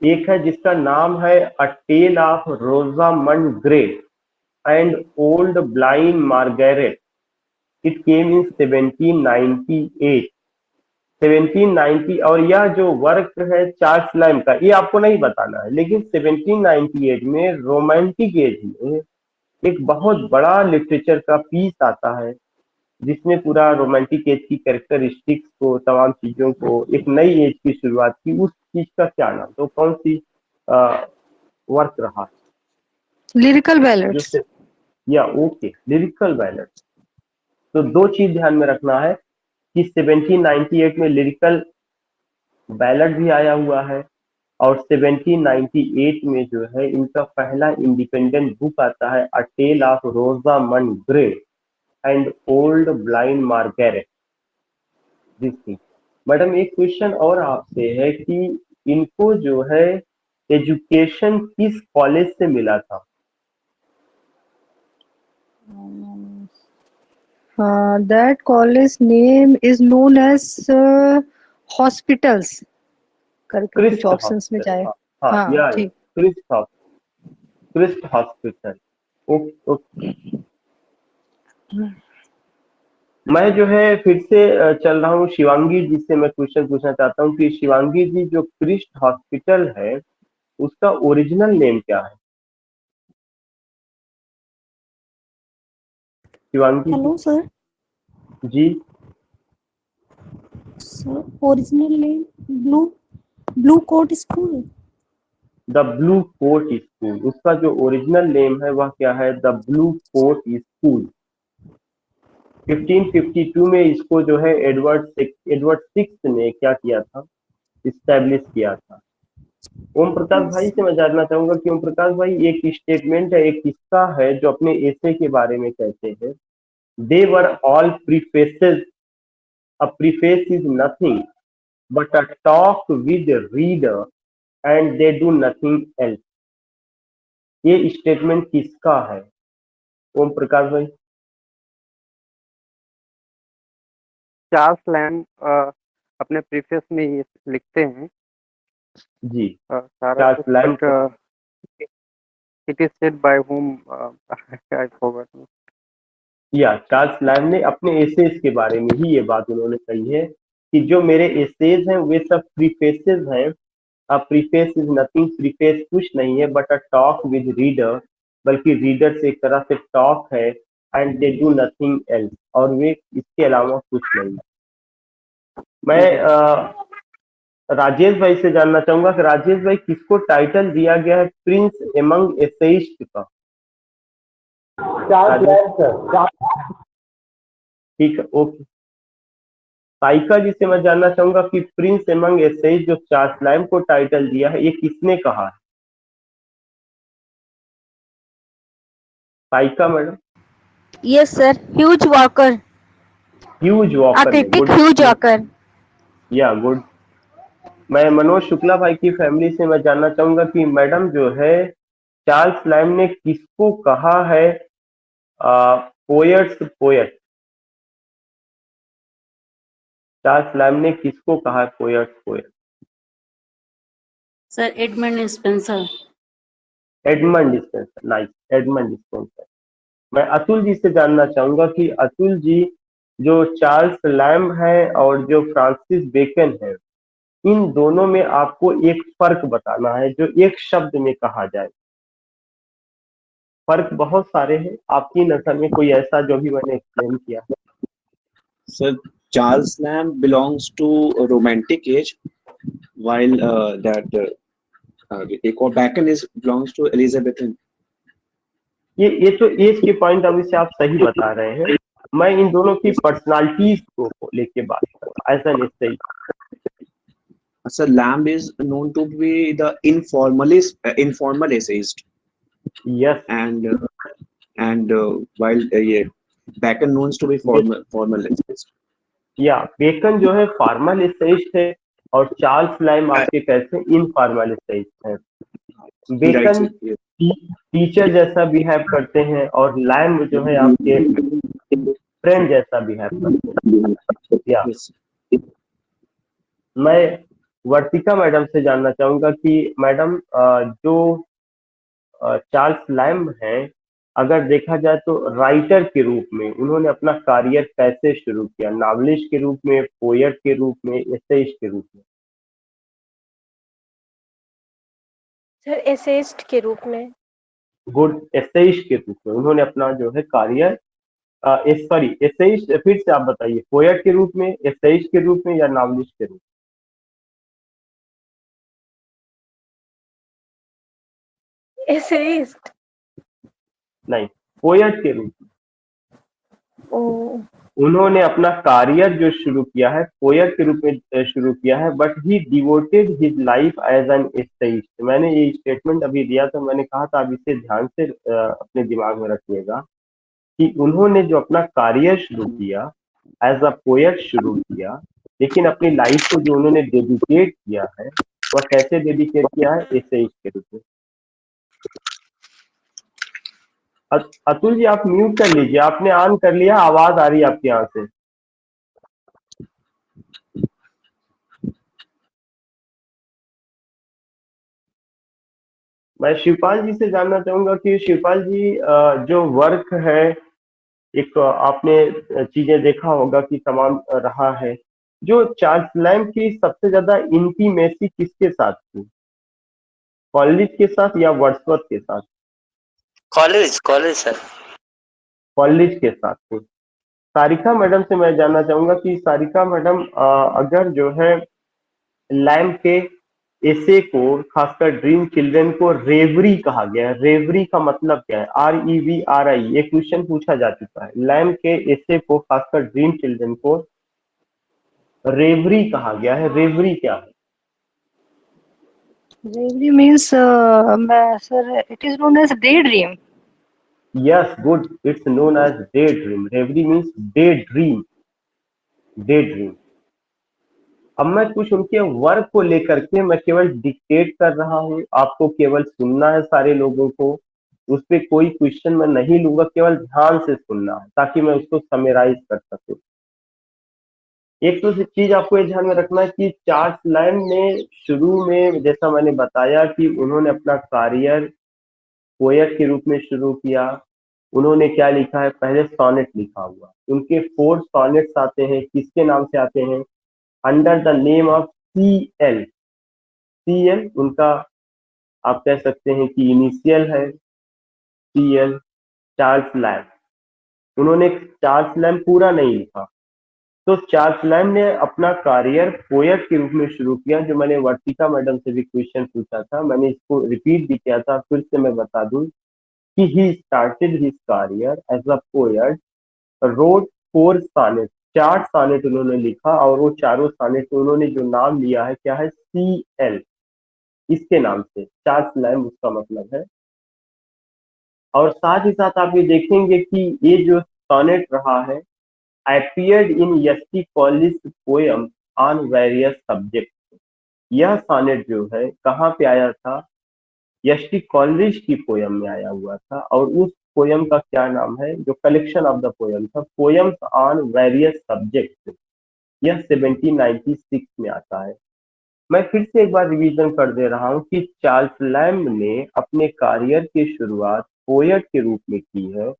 S1: एक है जिसका नाम है a tale of Rosamund Gray and old blind Margaret. It came in 1798, 1790। और यह जो वर्क है चार्ल्स लैम का, ये आपको नहीं बताना है, लेकिन 1798 में रोमांटिक एज में एक बहुत बड़ा लिटरेचर का पीस आता है जिसने पूरा रोमांटिक एज की कैरेक्टरिस्टिक्स को, तमाम चीजों को, एक नई एज की शुरुआत की। उस चीज का क्या नाम, तो कौन सी वर्क रहा
S2: लिरिकल
S1: जो
S2: बैलेट्स।
S1: या ओके, लिरिकल बैलेट। तो दो चीज ध्यान में रखना है कि 1798 में लिरिकल बैलेट भी आया हुआ है और 1798 में जो है इनका पहला इंडिपेंडेंट बुक आता है a tale of Rosamund Gray and old blind Margaret. This thing. Madam एक क्वेश्चन और आपसे है कि इनको जो है एजुकेशन किस कॉलेज से मिला था?
S2: That college name is known as hospitals करके कुछ
S1: क्रिस्ट
S2: ऑप्शंस में
S1: हॉस्पिटल।
S2: जाए।
S1: हाँ,
S2: हाँ
S1: या
S2: ठीक।
S1: Christ Hospital. Okay okay. मैं जो है फिर से चल रहा हूँ शिवांगी जी से। मैं क्वेश्चन पूछना चाहता हूँ कि शिवांगी जी, जो क्रिस्ट हॉस्पिटल है उसका ओरिजिनल नेम क्या है? Shivangi
S2: hello sir.
S1: जी।
S2: Sir original name blue coat school.
S1: The blue coat school, उसका जो ओरिजिनल नेम है वह क्या है? The blue coat school. 1552 में इसको जो है एडवर्ड सिक्स ने क्या किया था? इस्टेब्लिश किया था। ओम प्रकाश भाई से मैं जानना चाहूंगा कि ओम प्रकाश भाई, एक स्टेटमेंट है, एक किस्सा है जो अपने एसे के बारे में कहते हैं, they were all prefaces, a preface is nothing but a talk with reader and they do nothing else. ये स्टेटमेंट किसका है ओम प्रकाश भाई?
S3: चार्ल्स लैम अपने प्रीफेस में ये लिखते हैं
S1: जी,
S3: सारा
S1: चार्ल्स
S3: कुछ,
S1: Lamb.
S3: But it is said by whom I forgot.
S1: या चार्ल्स लैम ने अपने एसेज के बारे में ही ये बात उन्होंने कही है कि जो मेरे एसेज हैं वे सब प्रीफेसेस हैं। A preface is nothing, preface कुछ नहीं है but a talk with reader, बल्कि रीडर से एक तरह से टॉक है, and they do nothing else, और वे इसके अलावा कुछ नहीं है। मैं राजेश भाई से जानना चाहूंगा कि राजेश भाई, किसको टाइटल दिया गया है प्रिंस एमंग एसेइस्ट का?
S4: Charles Lamb sir.
S1: ठीक है, ओके। साइका जी से मैं जानना चाहूंगा कि प्रिंस एमंग एसेइस्ट जो चार्ल्स लैम को टाइटल दिया है ये किसने कहा है? Saika madam.
S5: Yes, sir. Huge Walker.
S1: Huge
S5: A
S1: walker ने।
S5: critic
S1: good.
S5: Huge Walker.
S1: या गुड। मैं मनोज शुक्ला भाई की फैमिली से मैं जानना चाहूंगा कि मैडम जो है चार्ल्स लैम ने किसको कहा है पोएट्स पोएट? चार्ल्स लैम ने किसको कहा है poets poet?
S6: Sir Edmund Spenser.
S1: Edmund Spenser. Nice, Edmund Spenser. मैं अतुल जी से जानना चाहूंगा कि अतुल जी, जो चार्ल्स लैम है और जो फ्रांसिस बेकन है, इन दोनों में आपको एक फर्क बताना है जो एक शब्द में कहा जाए। फर्क बहुत सारे हैं, आपकी नजर में कोई ऐसा जो भी मैंने एक्सप्लेन किया?
S7: Sir, Charles Lamb belongs to a romantic age, while Bacon belongs to Elizabethan.
S1: ये तो एज के पॉइंट ऑफ व्यू से आप सही बता रहे हैं। मैं इन दोनों की पर्सनालिटीज को लेके बात कर रहा हूँ, ऐसा निश्चय।
S7: Sir, Lamb is known to be the informal essayist,
S1: yes.
S7: and while Bacon known to be formal essayist.
S1: या बेकन जो है फॉर्मल एसेइस्ट है और चार्ल्स लाइम आपके कैसे इनफॉर्मल स्टेज हैं। बेकन टीचर जैसा बिहेव करते हैं और लाइम जो है आपके फ्रेंड जैसा बिहेव करते हैं। या मैं वर्तिका मैडम से जानना चाहूंगा कि मैडम जो चार्ल्स लाइम हैं, अगर देखा जाए तो राइटर के रूप में उन्होंने अपना करियर कैसे शुरू किया, नॉवलिस्ट के रूप में, पोएट के रूप में, एसेइस्ट के रूप में?
S10: सर एसेइस्ट के रूप में।
S1: गुड, एसेइस्ट के रूप में उन्होंने अपना जो है करियर, सॉरी एसेइस्ट, फिर से आप बताइए, पोएट के रूप में, एसेइस्ट के रूप में या नॉवलिस्ट के रूप में?
S10: एसेइस्ट
S1: नहीं, पोएट के रूप में।
S10: ओ
S1: उन्होंने अपना करियर जो शुरू किया है पोएट के रूप में शुरू किया है, but he devoted his life as an essayist. मैंने ये स्टेटमेंट अभी दिया था, मैंने कहा था आप इसे ध्यान से अपने दिमाग में रखिएगा कि उन्होंने जो अपना करियर शुरू किया एज अ पोएट शुरू किया, लेकिन अपनी लाइफ को जो उन्होंने डेडिकेट किया है वह कैसे डेडिकेट किया है, एसेइस्ट के रूप में। अतुल जी आप म्यूट कर लीजिए, आपने ऑन कर लिया, आवाज आ रही है आपके यहाँ से। मैं शिवपाल जी से जानना चाहूंगा कि शिवपाल जी जो वर्क है, एक आपने चीजें देखा होगा कि तमाम रहा है, जो चार्ल्स लाइम की सबसे ज्यादा इंटीमेसी किसके साथ थी, कॉलेज के साथ या वर्ड्सवर्थ के साथ?
S6: College college sir.
S1: कॉलेज के साथ थी। सारिका मैडम से मैं जानना चाहूंगा कि सारिका मैडम अगर जो है लाइम के एसे को, खासकर ड्रीम चिल्ड्रन को रेवरी कहा गया है, रेवरी का मतलब क्या है, REVRI, ये क्वेश्चन पूछा जा चुका है। लाइम के एसे को, खासकर ड्रीम चिल्ड्रन को रेवरी कहा गया है, रेवरी क्या है?
S5: Reverie means, sir, it is known as daydream.
S1: Yes, good. It's known as daydream. Reverie means daydream. Daydream. अब मैं कुछ उनके वर्क को लेकर के मैं केवल डिक्टेट कर रहा हूँ, आपको केवल सुनना है सारे लोगों को, उस पर कोई क्वेश्चन मैं नहीं लूंगा, केवल ध्यान से सुनना है ताकि मैं उसको समराइज कर सकूं। एक तो चीज आपको ये ध्यान में रखना है कि चार्ल्स लाइम ने शुरू में, जैसा मैंने बताया कि उन्होंने अपना करियर पोएट के रूप में शुरू किया। उन्होंने क्या लिखा है, पहले सॉनेट लिखा हुआ, उनके 4 सॉनेट्स आते हैं, किसके नाम से आते हैं, under the name of CL। CL उनका आप कह सकते हैं कि इनिशियल है, CL, चार्ल्स लैम। उन्होंने चार्ल्स लैम पूरा नहीं लिखा, तो चार्ल्स लैम ने अपना करियर पोएट के रूप में शुरू किया। जो मैंने वर्तिका मैडम से भी क्वेश्चन पूछा था, मैंने इसको रिपीट भी किया था, फिर से मैं बता दूं कि he started his career as a poet, wrote 4 sonnet, 4 sonnet उन्होंने लिखा, और वो चारों सॉनेट उन्होंने जो नाम लिया है क्या है, CL, इसके नाम से चार्ल्स लैम उसका मतलब है। और साथ ही साथ आप ये देखेंगे कि ये जो सॉनेट रहा है appeared in यस्टी कॉलिस पोएम ऑन वेरियस सब्जेक्ट। यह सॉनेट जो है कहाँ पे आया था, यस्टी कॉलिस की पोएम में आया हुआ था, और उस पोएम का क्या नाम है, जो कलेक्शन ऑफ द पोएम था, पोएम्स ऑन वेरियस सब्जेक्ट, यह 1796 में आता है। मैं फिर से एक बार रिवीजन कर दे रहा हूं कि चार्ल्स लैम ने अपने करियर की शुरुआत पोएट के रूप में की है।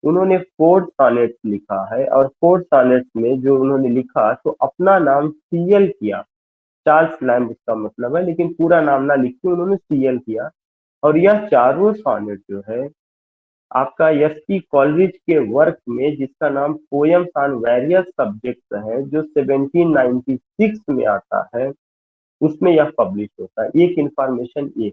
S1: उन्होंने 4 सॉनेट्स लिखा है, और 4 सॉनेट्स में जो उन्होंने लिखा तो अपना नाम CL किया, चार्ल्स लैम उसका मतलब है, लेकिन पूरा नाम ना लिख के उन्होंने CL किया। और यह चारों सॉनेट जो है आपका यस्टी कॉलरिज के वर्क में, जिसका नाम पोएम्स ऑन वेरियस सब्जेक्ट्स है, जो 1796 में आता है, उसमें यह पब्लिश होता है। एक इंफॉर्मेशन ये,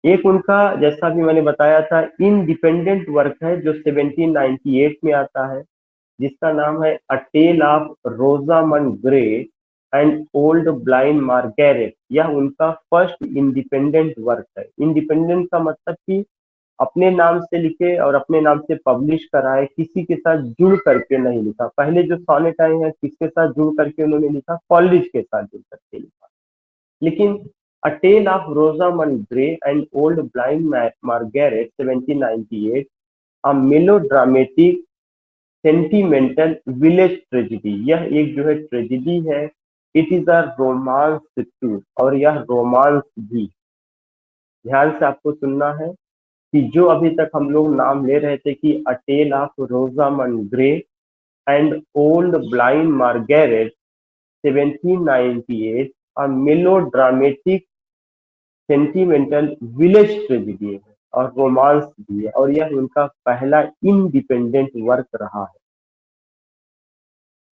S1: एक उनका जैसा भी मैंने बताया था इंडिपेंडेंट वर्क है जो 1798 में आता है, जिसका नाम है a tale of Rosamund Gray and old blind Margaret. यह उनका फर्स्ट इंडिपेंडेंट वर्क है। इंडिपेंडेंट का मतलब कि अपने नाम से लिखे और अपने नाम से पब्लिश कराए, किसी के साथ जुड़ करके नहीं लिखा। पहले जो सॉनेट आए हैं किसके साथ जुड़ करके उन्होंने लिखा, कॉलेरिज के साथ जुड़ करके लिखा। लेकिन a tale of Rosamund Gray and old blind Margaret 1798, a melodramatic sentimental village tragedy, यह एक जो है ट्रेजिडी है। It is a romance too, और यह रोमांस भी। ध्यान से आपको सुनना है कि जो अभी तक हम लोग नाम ले रहे थे कि a tale of Rosamund Gray and old blind Margaret 1798, a melodramatic sentimental village tragedy है और रोमांस भी है, और यह उनका पहला इंडिपेंडेंट वर्क रहा है।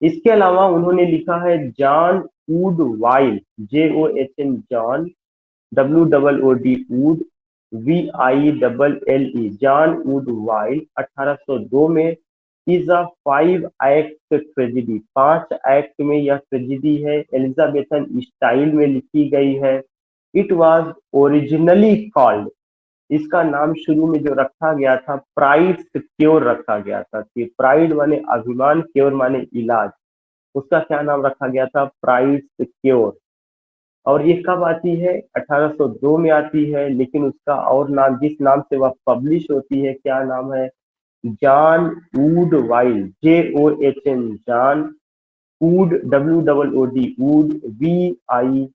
S1: इसके अलावा उन्होंने लिखा है John Woodvil, JOHN John, WOOD wood, VILLE, John would wild 1802 में is a 5 act tragedy, 5 act में यह ट्रेजिडी है, एलिजाबेथन स्टाइल में लिखी गई है। इट वॉज ओरिजिनली कॉल्ड, इसका नाम शुरू में जो रखा गया था प्राइड क्योर रखा गया था, कि प्राइड माने अभिमान, क्योर माने इलाज, उसका क्या नाम रखा गया था, प्राइड क्योर। और ये कब आती है, 1802 में आती है, लेकिन उसका और नाम, जिस नाम से वह पब्लिश होती है, क्या नाम है, John Woodvil, JOHN John Wood, WOOD wood, VILLE,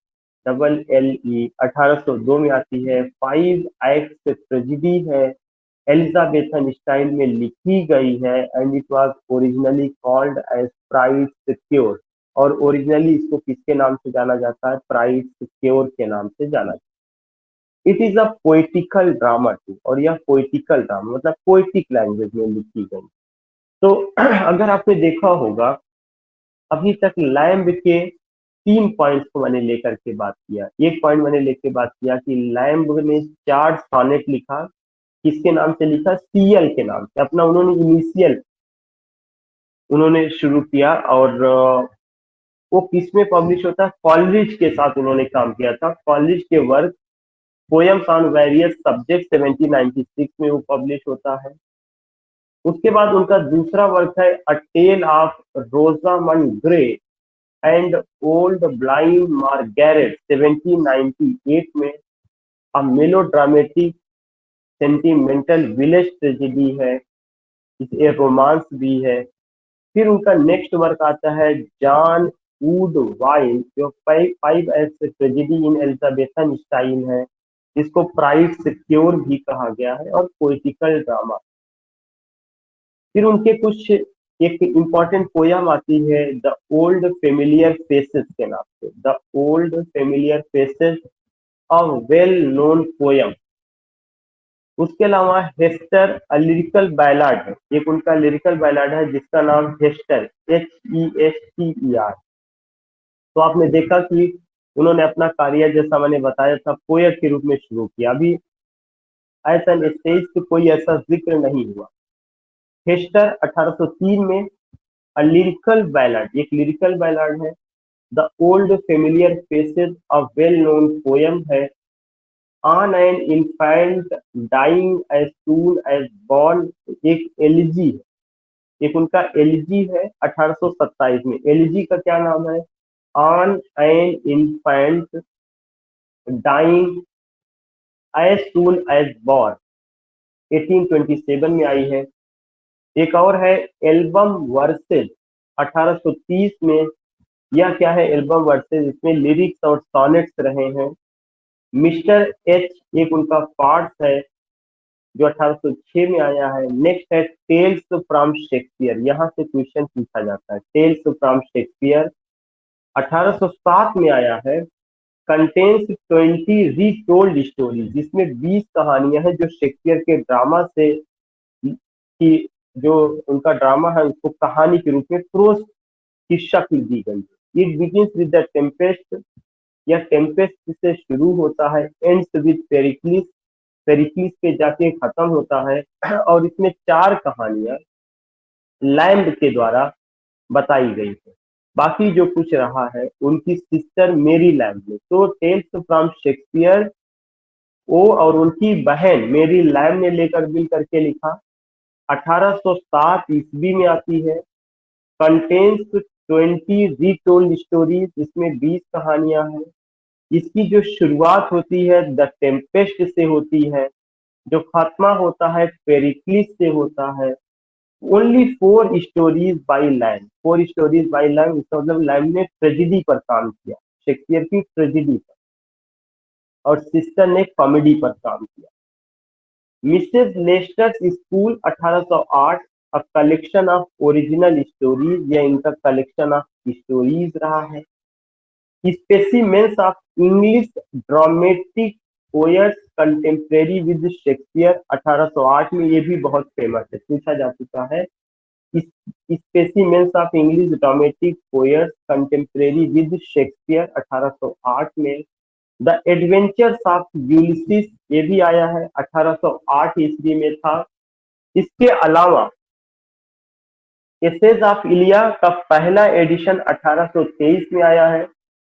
S1: 1802 में आती है। 5 एक्ट ट्रेजिडी है, एलिजाबेथन स्टाइल में लिखी गई है, and it was originally called as pride cure, और ओरिजिनली इसको किसके नाम से जाना जाता है, प्राइड क्योर के नाम से जाना जाता है। It is a poetical drama too, और यह पोइटिकल ड्रामा मतलब पोइटिक लैंग्वेज में लिखी गई। तो अगर आपने देखा होगा, अभी तक लैम्ब के 3 पॉइंट्स को मैंने लेकर के बात किया। एक पॉइंट मैंने लेके बात किया कि लैम्ब ने 4 सॉनेट लिखा, किसके नाम से लिखा, CL के नाम से, अपना उन्होंने इनिशियल उन्होंने शुरू किया, और वो किस में पब्लिश होता है, कॉलेरिज के साथ उन्होंने काम किया था। कॉलेरिज के work poems on various subject 1796 में वो पब्लिश होता है। उसके बाद उनका दूसरा वर्क है a tale of Rosamund Gray and old blind Margaret 1798 में, a melodramatic sentimental village tragedy है, इसे रोमांस भी है। फिर उनका नेक्स्ट वर्क आता है जॉन वुड वाइल्ड, जो 5 ट्रेजेडी इन एलिजाबेथन स्टाइल है, इसको प्राइड सिक्योर भी कहा गया है, और पोइटिकल ड्रामा। फिर उनके कुछ एक इम्पॉर्टेंट पोयम आती है द ओल्ड फेमिलियर फेसेस के नाम से, the old familiar faces, a well known poem. उसके अलावा हेस्टर अ लिरिकल बैलाड है, एक उनका लिरिकल बैलाड है जिसका नाम हेस्टर, HESTER। तो आपने देखा कि उन्होंने अपना कार्य, जैसा मैंने बताया था, पोएट के रूप में शुरू किया। अभी ऐसा स्टेज पे कोई ऐसा जिक्र नहीं हुआ। हेस्टर 1803 में अ लिरिकल बैलाड, एक लिरिकल बैलाड है। The old familiar faces a well known poem है। On an infant dying as soon as born, एक एलिजी है, एक उनका एलिजी है 1827 में। एलिजी का क्या नाम है, on an infant dying as soon as born, 1827 में आई है। एक और है एल्बम वर्सेस 1830 में। यह क्या है, एल्बम वर्सेस, इसमें लिरिक्स और सॉनेट्स रहे हैं। मिस्टर एच एक उनका पार्ट है जो 1806 में आया है। नेक्स्ट है टेल्स फ्रॉम शेक्सपियर, यहाँ से क्वेश्चन पूछा जाता है, टेल्स फ्रॉम शेक्सपियर 1807 में आया है। कंटेन्स 20 रीटोल्ड स्टोरी, जिसमें 20 कहानियां हैं जो शेक्सपियर के ड्रामा से, की जो उनका ड्रामा है उसको कहानी के रूप में प्रोस की शक्ल दी गई है। It begins with the Tempest, यह टेम्पेस्ट से शुरू होता है, एंड्स विद पेरिक्लिस, पेरिक्लिस पे जाके खत्म होता है। और इसमें 4 कहानियां लैम्ब के द्वारा बताई गई है। बाकी जो कुछ रहा है उनकी सिस्टर मेरी लैम्ब ने। तो टेल्स फ्रॉम शेक्सपियर वो और उनकी बहन मेरी लैम ने लेकर मिल करके लिखा। 1807 ईस्वी में आती है। कंटेन्स 20 रीटोल्ड स्टोरीज, इसमें 20 कहानियां हैं। इसकी जो शुरुआत होती है द टेम्पेस्ट से होती है, जो खात्मा होता है पेरिक्लिस से होता है। Only 4 stories by Lamb, 4 stories by Lamb, इसका मतलब लैम ने ट्रेजिडी पर काम किया, शेक्सपियर की ट्रेजिडी पर, और सिस्टर ने कॉमेडी पर काम किया। Mrs Leicester's school 1808, a collection of original stories, या इनका कलेक्शन ऑफ स्टोरीज रहा है। Specimens of English dramatic poets contemporary with Shakespeare 1808 में, ये भी बहुत फेमस है, पूछा जा चुका है। Specimens of English dramatic poets contemporary with Shakespeare 1808 में। द एडवेंचर्स ऑफ यूलिसिस, ये भी आया है 1808 ईस्वी में था। इसके अलावा एसेज ऑफ इलिया का पहला एडिशन 1823 में आया है।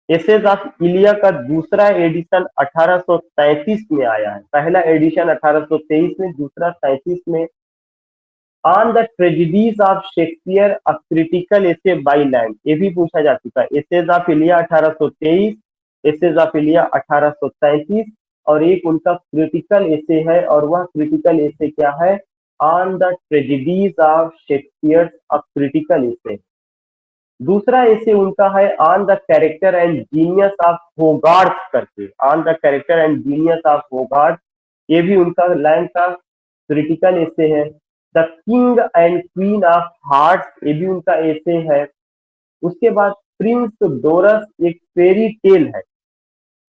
S1: एसेज ऑफ इलिया का दूसरा एडिशन 1833 में आया है। पहला एडिशन 1823 में, दूसरा 33 में। On the tragedies of Shakespeare, a critical essay by Lamb, ये भी पूछा जा चुका है। Essays of Iliya 1823, essays of इलिया 1833, और एक उनका क्रिटिकल एसे है, और वह क्रिटिकल एसे क्या है? On the tragedies of Shakespeare, a critical essay. दूसरा एसे उनका है on the character and genius of Hogarth करके, on the character and genius of Hogarth, ये भी उनका लैम का क्रिटिकल एसे है। The king and queen of hearts, ये भी उनका एसे है। उसके बाद प्रिंस डोरस, एक फेरी टेल है,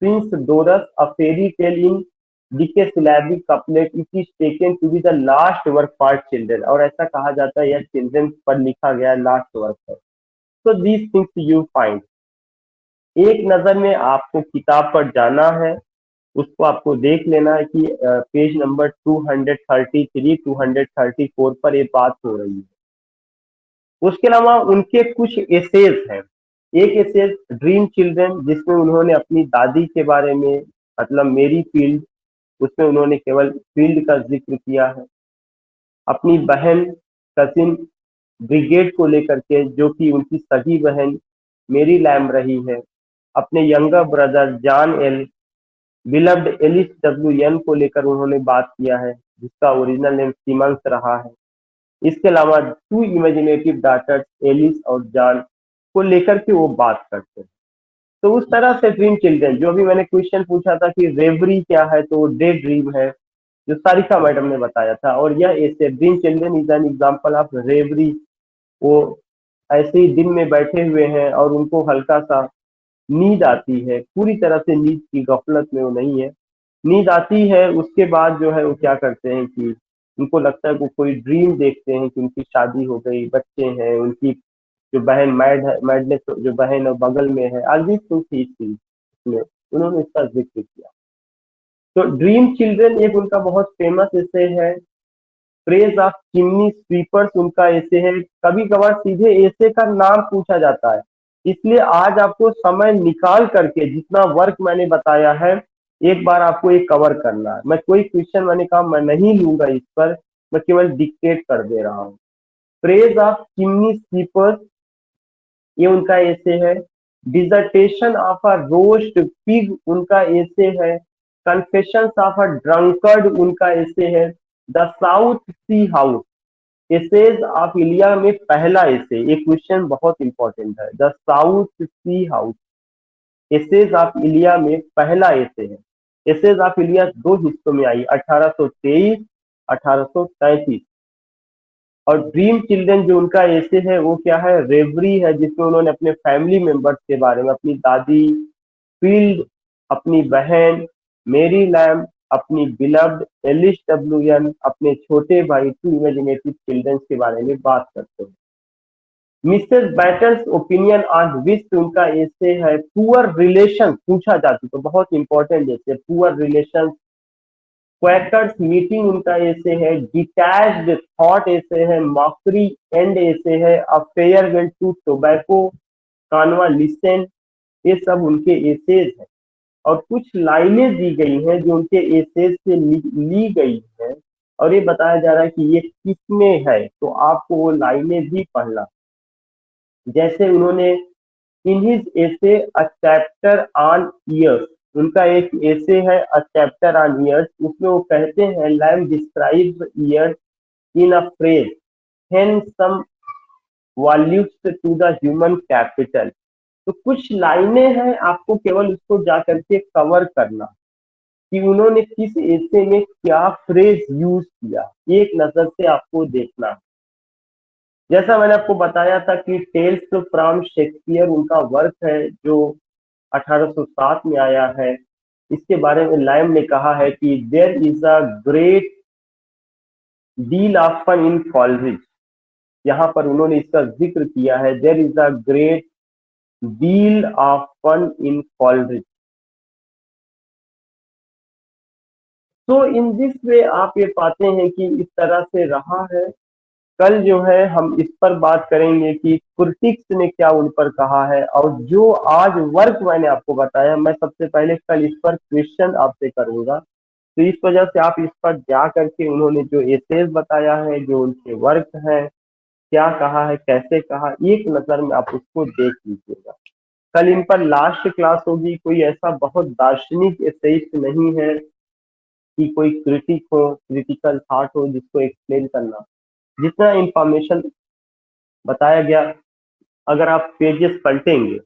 S1: prince Dorus a fairy tale in decasyllabic couplet, it is taken to be the last work for children, और ऐसा कहा जाता है यह चिल्ड्रन पर लिखा गया लास्ट वर्क है। So these things you find। एक नजर में आपको किताब पर जाना है, उसको आपको देख लेना है कि पेज नंबर 233, 234 पर ये बात हो रही है। उसके अलावा उनके कुछ एसेज हैं। एक एसेज ड्रीम चिल्ड्रन, जिसमें उन्होंने अपनी दादी के बारे में, मतलब मेरी फील्ड, उसमें उन्होंने केवल फील्ड का जिक्र किया है। अपनी बहन कजिन ब्रिगेड को लेकर के, जो कि उनकी सगी बहन मेरी लैम रही है। अपने younger brother John L beloved Alice W N को लेकर उन्होंने बात किया है, जिसका ओरिजिनल नेम सीमंस रहा है। इसके अलावा 2 इमेजिनेटिव डॉटर्स एलिस और जॉन को लेकर के वो बात करते हैं। तो उस तरह से ड्रीम चिल्ड्रन, जो भी मैंने क्वेश्चन पूछा था कि रेवरी क्या है, तो डे ड्रीम है, जो सारिका मैडम ने बताया था। और यह ऐसे dream children is an example of reverie. वो ऐसे ही दिन में बैठे हुए हैं और उनको हल्का सा नींद आती है, पूरी तरह से नींद की गफलत में वो नहीं है, नींद आती है। उसके बाद जो है वो क्या करते हैं कि उनको लगता है वो कोई ड्रीम देखते हैं कि उनकी शादी हो गई, बच्चे हैं, उनकी जो बहन मैडनेस जो बहन और बगल में है, आदि थी इसमें उन्होंने इसका जिक्र किया। तो ड्रीम चिल्ड्रन एक उनका बहुत फेमस एसे है। प्रेज ऑफ चिमनी स्वीपर्स उनका एसे है। कभी कभार सीधे एसे का नाम पूछा जाता है, इसलिए आज आपको समय निकाल करके जितना वर्क मैंने बताया है, एक बार आपको ये कवर करना है। मैं कोई क्वेश्चन मैंने कहा मैं नहीं लूंगा इस पर, मैं केवल डिक्टेट कर दे रहा हूँ। प्रेज ऑफ चिमनी स्वीपर्स, ये उनका एसे है। Dissertation of a roast pig उनका एसे है। कन्फेशंस ऑफ अ ड्रंकर्ड उनका एसे है। The South Sea House, essays of Elia में पहला एसे, ये क्वेश्चन बहुत इंपॉर्टेंट है। The South Sea House, essays of Elia में पहला एसे है। एसेज ऑफ इलिया 2 हिस्सों में आई, 1823, 1833। और ड्रीम चिल्ड्रन जो उनका एसे है वो क्या है? रेवरी है, जिसमें उन्होंने अपने फैमिली मेंबर्स के बारे में, अपनी दादी फील्ड, अपनी बहन मेरी लैम, अपनी बिलव्ड एलिस डब्ल्यू एन, अपने छोटे भाई 2 इमेजिनेटिव चिल्ड्रन के बारे में बात करते हैं। Mrs batters opinion on which उनका एसे है। पुअर रिलेशन पूछा जा चुका, बहुत इंपॉर्टेंट एसे, पुअर रिलेशन। क्वैकर्स मीटिंग उनका एसे है। डिटैच्ड थॉट एसे है। मॉकरी एंड एसे है। अ फेयरवेल टू टोबैको, कानवा लिसन, ये सब उनके एसेज है। और कुछ लाइनें दी गई हैं जो उनके एसेज से ली गई हैं, और ये बताया जा रहा है कि ये किसमें है, तो आपको वो लाइनें भी पढ़ना। जैसे उन्होंने in his essay a chapter on years, उनका एक एसे है अ चैप्टर ऑन ईयर्स, उसमें वो कहते हैं Lamb describes ear in a phrase hen some volumes to the human capital. तो कुछ लाइनें हैं, आपको केवल उसको जा करके कवर करना कि उन्होंने किस एसे में क्या फ्रेज यूज किया, एक नजर से आपको देखना। जैसा मैंने आपको बताया था कि टेल्स फ्रॉम शेक्सपियर उनका वर्क है जो 1807 में आया है। इसके बारे में लैम ने कहा है कि there is a great deal of fun in Coleridge, यहाँ पर उन्होंने इसका जिक्र किया है, there is a great deal of fun in Coleridge. तो इन दिस वे आप ये पाते हैं कि इस तरह से रहा है। कल जो है हम इस पर बात करेंगे कि क्रिटिक्स ने क्या उन पर कहा है, और जो आज वर्क मैंने आपको बताया, मैं सबसे पहले कल इस पर क्वेश्चन आपसे करूंगा, तो इस वजह से आप इस पर जा करके उन्होंने जो एसेज बताया है, जो उनके वर्क है, क्या कहा है, कैसे कहा, एक नजर में आप उसको देख लीजिएगा। कल इन पर लास्ट क्लास होगी। कोई ऐसा बहुत दार्शनिक एसेइस्ट नहीं है कि कोई क्रिटिक हो, क्रिटिकल थॉट हो जिसको एक्सप्लेन करना। जितना इंफॉर्मेशन बताया गया, अगर आप पेजेस पलटेंगे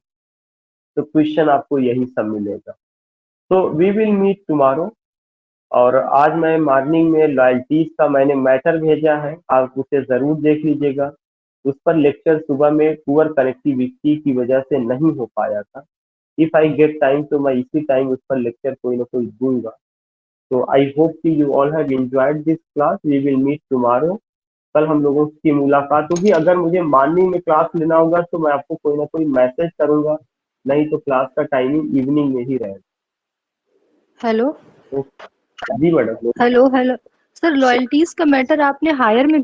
S1: तो क्वेश्चन आपको यही सब मिलेगा। तो वी विल मीट टुमारो। और आज मैं मॉर्निंग में लॉयल्टीज का मैंने मैटर भेजा है, आप उसे जरूर देख लीजिएगा। उस पर लेक्चर सुबह में पुअर कनेक्टिविटी की वजह से नहीं हो पाया था। इफ आई गेट टाइम तो मैं इसी टाइम उस पर लेक्चर कोई ना कोई दूंगा। तो आई होप कि you all have enjoyed this class. We will meet tomorrow. कल हम लोगों की मुलाकात होगी। अगर मुझे मॉर्निंग में क्लास लेना होगा तो मैं आपको कोई ना कोई मैसेज करूंगा, नहीं तो क्लास का टाइमिंग इवनिंग में ही रहेगा।
S5: हेलो
S1: तो जी madam.
S5: Hello hello sir, loyalties का मैटर आपने हायर में